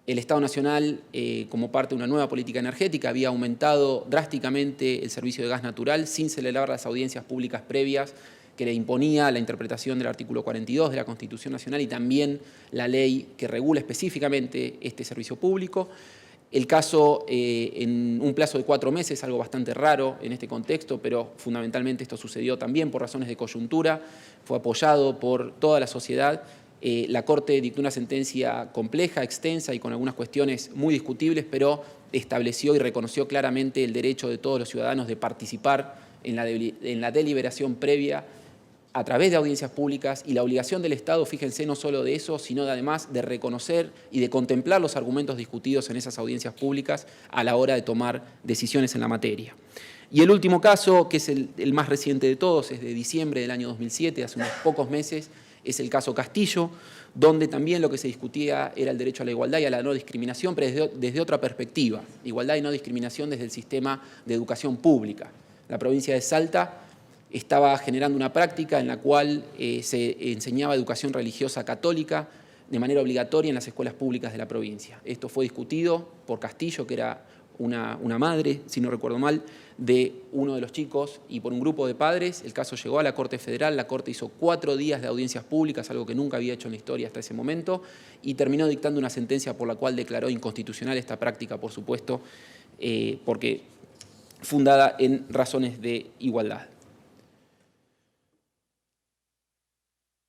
El Estado Nacional, como parte de una nueva política energética, había aumentado drásticamente el servicio de gas natural sin celebrar las audiencias públicas previas que le imponía la interpretación del artículo 42 de la Constitución Nacional y también la ley que regula específicamente este servicio público. El caso en un plazo de 4 meses, algo bastante raro en este contexto, pero fundamentalmente esto sucedió también por razones de coyuntura, fue apoyado por toda la sociedad. La Corte dictó una sentencia compleja, extensa y con algunas cuestiones muy discutibles, pero estableció y reconoció claramente el derecho de todos los ciudadanos de participar en la deliberación previa a través de audiencias públicas y la obligación del Estado, fíjense, no solo de eso, sino de, además de reconocer y de contemplar los argumentos discutidos en esas audiencias públicas a la hora de tomar decisiones en la materia. Y el último caso, que es el más reciente de todos, es de diciembre del año 2007, hace unos pocos meses, es el caso Castillo, donde también lo que se discutía era el derecho a la igualdad y a la no discriminación, pero desde otra perspectiva, igualdad y no discriminación desde el sistema de educación pública. La provincia de Salta estaba generando una práctica en la cual se enseñaba educación religiosa católica de manera obligatoria en las escuelas públicas de la provincia. Esto fue discutido por Castillo, que era una madre, si no recuerdo mal, de uno de los chicos y por un grupo de padres. El caso llegó a la Corte Federal, la Corte hizo 4 días de audiencias públicas, algo que nunca había hecho en la historia hasta ese momento, y terminó dictando una sentencia por la cual declaró inconstitucional esta práctica, por supuesto, porque fundada en razones de igualdad.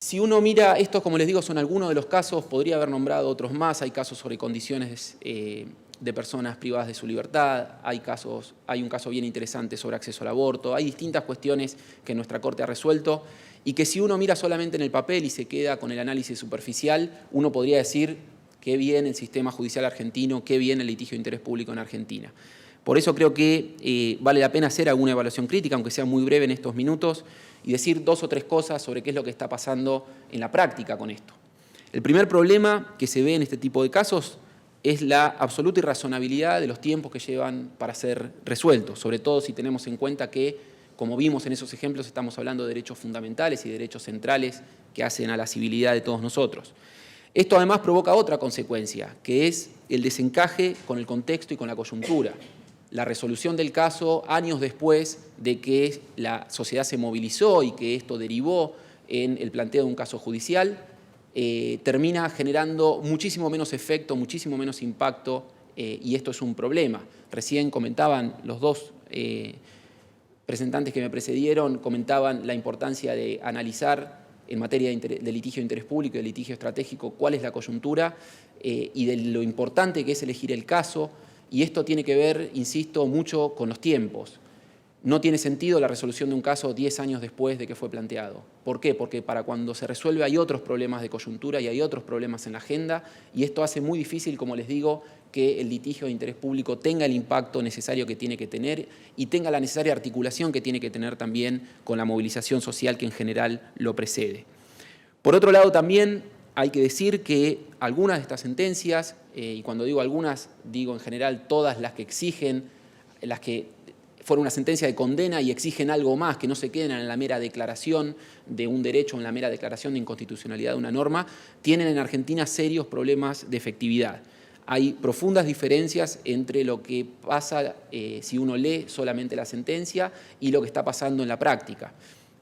Si uno mira, estos, como les digo, son algunos de los casos, podría haber nombrado otros más, hay casos sobre condiciones de personas privadas de su libertad, hay un caso bien interesante sobre acceso al aborto, hay distintas cuestiones que nuestra Corte ha resuelto y que si uno mira solamente en el papel y se queda con el análisis superficial, uno podría decir qué bien el sistema judicial argentino, qué bien el litigio de interés público en Argentina. Por eso creo que vale la pena hacer alguna evaluación crítica, aunque sea muy breve en estos minutos, y decir 2 o 3 cosas sobre qué es lo que está pasando en la práctica con esto. El primer problema que se ve en este tipo de casos es la absoluta irrazonabilidad de los tiempos que llevan para ser resueltos, sobre todo si tenemos en cuenta que, como vimos en esos ejemplos, estamos hablando de derechos fundamentales y derechos centrales que hacen a la civilidad de todos nosotros. Esto además provoca otra consecuencia, que es el desencaje con el contexto y con la coyuntura. La resolución del caso años después de que la sociedad se movilizó y que esto derivó en el planteo de un caso judicial, termina generando muchísimo menos efecto, muchísimo menos impacto, y esto es un problema. Recién comentaban los 2 presentantes que me precedieron, comentaban la importancia de analizar en materia de litigio de interés público y de litigio estratégico cuál es la coyuntura y de lo importante que es elegir el caso. Y esto tiene que ver, insisto, mucho con los tiempos. No tiene sentido la resolución de un caso 10 años después de que fue planteado. ¿Por qué? Porque para cuando se resuelve hay otros problemas de coyuntura y hay otros problemas en la agenda, y esto hace muy difícil, como les digo, que el litigio de interés público tenga el impacto necesario que tiene que tener y tenga la necesaria articulación que tiene que tener también con la movilización social que en general lo precede. Por otro lado, también hay que decir que algunas de estas sentencias, y cuando digo algunas, digo en general todas las que exigen, las que fueron una sentencia de condena y exigen algo más, que no se queden en la mera declaración de un derecho, en la mera declaración de inconstitucionalidad de una norma, tienen en Argentina serios problemas de efectividad. Hay profundas diferencias entre lo que pasa si uno lee solamente la sentencia y lo que está pasando en la práctica.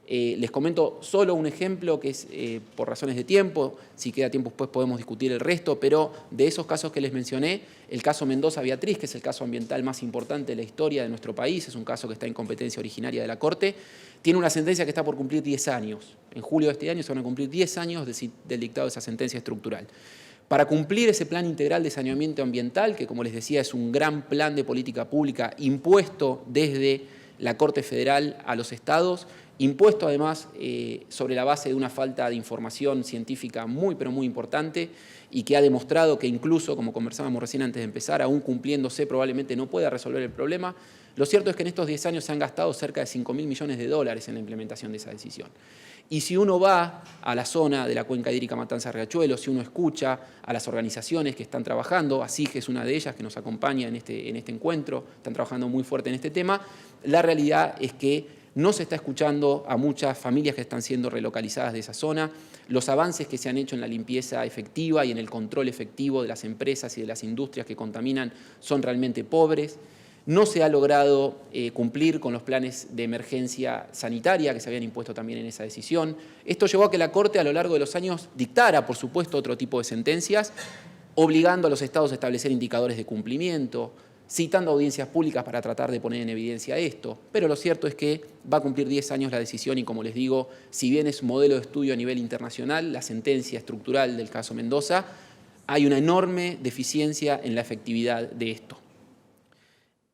Les comento solo un ejemplo que es por razones de tiempo, si queda tiempo después podemos discutir el resto, pero de esos casos que les mencioné, el caso Mendoza-Beatriz, que es el caso ambiental más importante de la historia de nuestro país, es un caso que está en competencia originaria de la Corte, tiene una sentencia que está por cumplir 10 años. En julio de este año se van a cumplir 10 años del dictado de esa sentencia estructural. Para cumplir ese plan integral de saneamiento ambiental, que como les decía es un gran plan de política pública impuesto desde la Corte Federal a los estados, impuesto además sobre la base de una falta de información científica muy pero muy importante y que ha demostrado que incluso, como conversábamos recién antes de empezar, aún cumpliéndose probablemente no pueda resolver el problema. Lo cierto es que en estos 10 años se han gastado cerca de $5.000 millones en la implementación de esa decisión. Y si uno va a la zona de la cuenca hídrica Matanza-Riachuelo, si uno escucha a las organizaciones que están trabajando, ASIG es una de ellas que nos acompaña en este encuentro, están trabajando muy fuerte en este tema, la realidad es que no se está escuchando a muchas familias que están siendo relocalizadas de esa zona. Los avances que se han hecho en la limpieza efectiva y en el control efectivo de las empresas y de las industrias que contaminan son realmente pobres. No se ha logrado cumplir con los planes de emergencia sanitaria que se habían impuesto también en esa decisión. Esto llevó a que la Corte a lo largo de los años dictara, por supuesto, otro tipo de sentencias, obligando a los estados a establecer indicadores de cumplimiento, citando audiencias públicas para tratar de poner en evidencia esto. Pero lo cierto es que va a cumplir 10 años la decisión y, como les digo, si bien es un modelo de estudio a nivel internacional, la sentencia estructural del caso Mendoza, hay una enorme deficiencia en la efectividad de esto.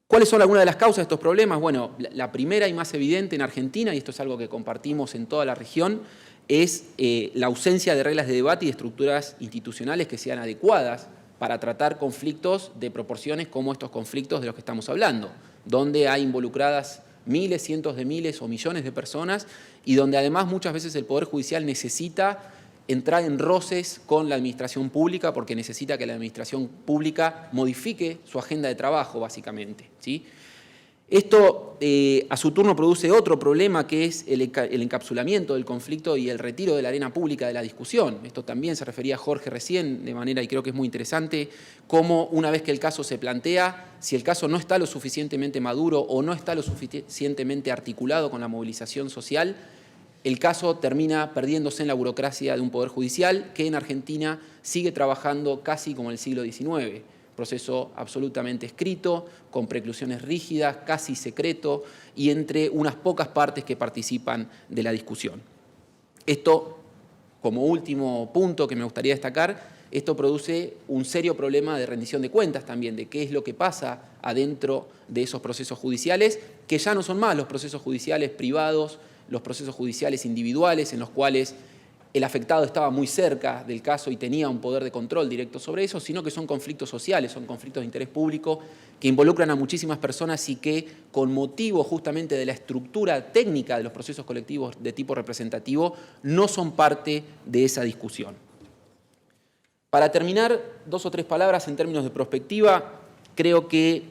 ¿Cuáles son algunas de las causas de estos problemas? Bueno, la primera y más evidente en Argentina, y esto es algo que compartimos en toda la región, es la ausencia de reglas de debate y de estructuras institucionales que sean adecuadas para tratar conflictos de proporciones como estos conflictos de los que estamos hablando, donde hay involucradas miles, cientos de miles o millones de personas y donde además muchas veces el Poder Judicial necesita entrar en roces con la administración pública porque necesita que la administración pública modifique su agenda de trabajo, básicamente, ¿sí? Esto, a su turno, produce otro problema, que es el encapsulamiento del conflicto y el retiro de la arena pública de la discusión. Esto también se refería a Jorge recién, de manera, y creo que es muy interesante, cómo una vez que el caso se plantea, si el caso no está lo suficientemente maduro o no está lo suficientemente articulado con la movilización social, el caso termina perdiéndose en la burocracia de un poder judicial que en Argentina sigue trabajando casi como en el siglo XIX. Proceso absolutamente escrito, con preclusiones rígidas, casi secreto, y entre unas pocas partes que participan de la discusión. Esto, como último punto que me gustaría destacar, esto produce un serio problema de rendición de cuentas también, de qué es lo que pasa adentro de esos procesos judiciales, que ya no son más los procesos judiciales privados, los procesos judiciales individuales en los cuales el afectado estaba muy cerca del caso y tenía un poder de control directo sobre eso, sino que son conflictos sociales, son conflictos de interés público que involucran a muchísimas personas y que, con motivo justamente de la estructura técnica de los procesos colectivos de tipo representativo, no son parte de esa discusión. Para terminar, 2 o 3 palabras en términos de prospectiva. Creo que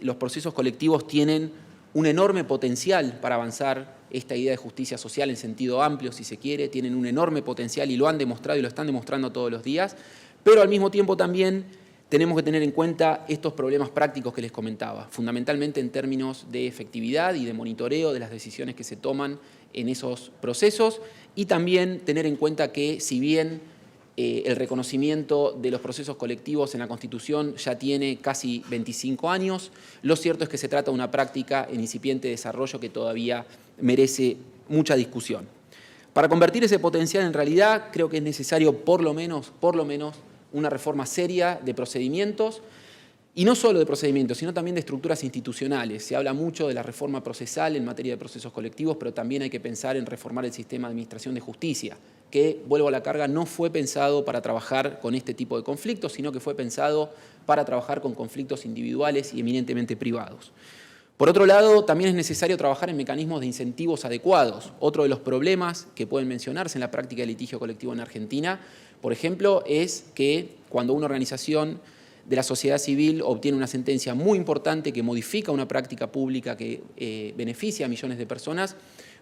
los procesos colectivos tienen un enorme potencial para avanzar esta idea de justicia social en sentido amplio, si se quiere, tienen un enorme potencial y lo han demostrado y lo están demostrando todos los días, pero al mismo tiempo también tenemos que tener en cuenta estos problemas prácticos que les comentaba, fundamentalmente en términos de efectividad y de monitoreo de las decisiones que se toman en esos procesos, y también tener en cuenta que, si bien el reconocimiento de los procesos colectivos en la Constitución ya tiene casi 25 años, lo cierto es que se trata de una práctica en incipiente desarrollo que todavía merece mucha discusión. Para convertir ese potencial en realidad, creo que es necesario por lo menos una reforma seria de procedimientos, y no solo de procedimientos, sino también de estructuras institucionales. Se habla mucho de la reforma procesal en materia de procesos colectivos, pero también hay que pensar en reformar el sistema de administración de justicia, que, vuelvo a la carga, no fue pensado para trabajar con este tipo de conflictos, sino que fue pensado para trabajar con conflictos individuales y eminentemente privados. Por otro lado, también es necesario trabajar en mecanismos de incentivos adecuados. Otro de los problemas que pueden mencionarse en la práctica de litigio colectivo en Argentina, por ejemplo, es que cuando una organización de la sociedad civil obtiene una sentencia muy importante que modifica una práctica pública que beneficia a millones de personas,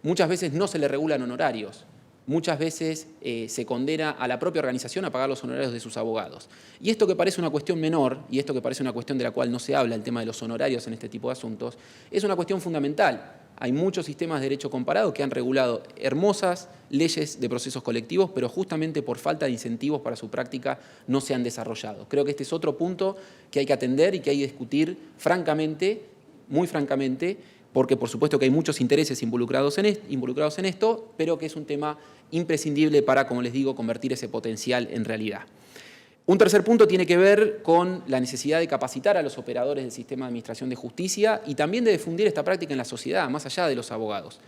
muchas veces no se le regulan honorarios. Muchas veces se condena a la propia organización a pagar los honorarios de sus abogados. Y esto, que parece una cuestión menor, y esto que parece una cuestión de la cual no se habla, el tema de los honorarios en este tipo de asuntos, es una cuestión fundamental. Hay muchos sistemas de derecho comparado que han regulado hermosas leyes de procesos colectivos, pero justamente por falta de incentivos para su práctica no se han desarrollado. Creo que este es otro punto que hay que atender y que hay que discutir francamente, muy francamente, porque por supuesto que hay muchos intereses involucrados en esto, pero que es un tema imprescindible para, como les digo, convertir ese potencial en realidad. Un tercer punto tiene que ver con la necesidad de capacitar a los operadores del sistema de administración de justicia y también de difundir esta práctica en la sociedad, más allá de los abogados.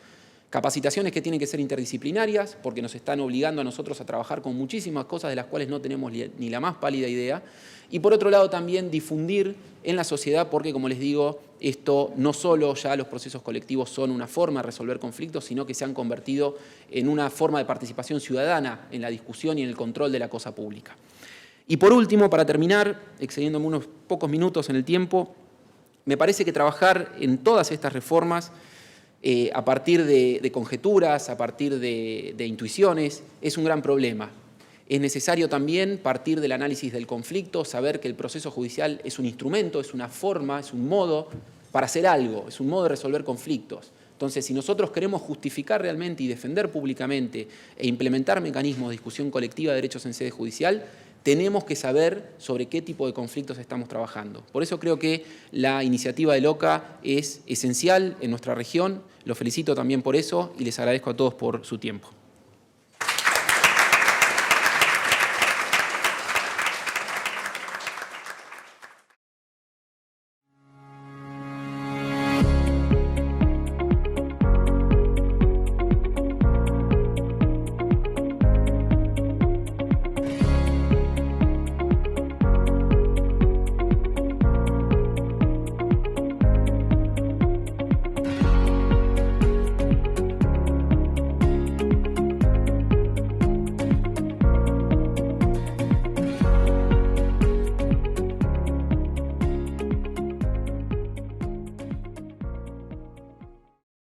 Capacitaciones que tienen que ser interdisciplinarias, porque nos están obligando a nosotros a trabajar con muchísimas cosas de las cuales no tenemos ni la más pálida idea. Y por otro lado también difundir en la sociedad, porque, como les digo, esto no solo ya los procesos colectivos son una forma de resolver conflictos, sino que se han convertido en una forma de participación ciudadana en la discusión y en el control de la cosa pública. Y por último, para terminar, excediéndome unos pocos minutos en el tiempo, me parece que trabajar en todas estas reformas a partir de conjeturas, a partir de intuiciones, es un gran problema. Es necesario también partir del análisis del conflicto, saber que el proceso judicial es un instrumento, es una forma, es un modo para hacer algo, es un modo de resolver conflictos. Entonces, si nosotros queremos justificar realmente y defender públicamente e implementar mecanismos de discusión colectiva de derechos en sede judicial, tenemos que saber sobre qué tipo de conflictos estamos trabajando. Por eso creo que la iniciativa del OCA es esencial en nuestra región. Los felicito también por eso y les agradezco a todos por su tiempo.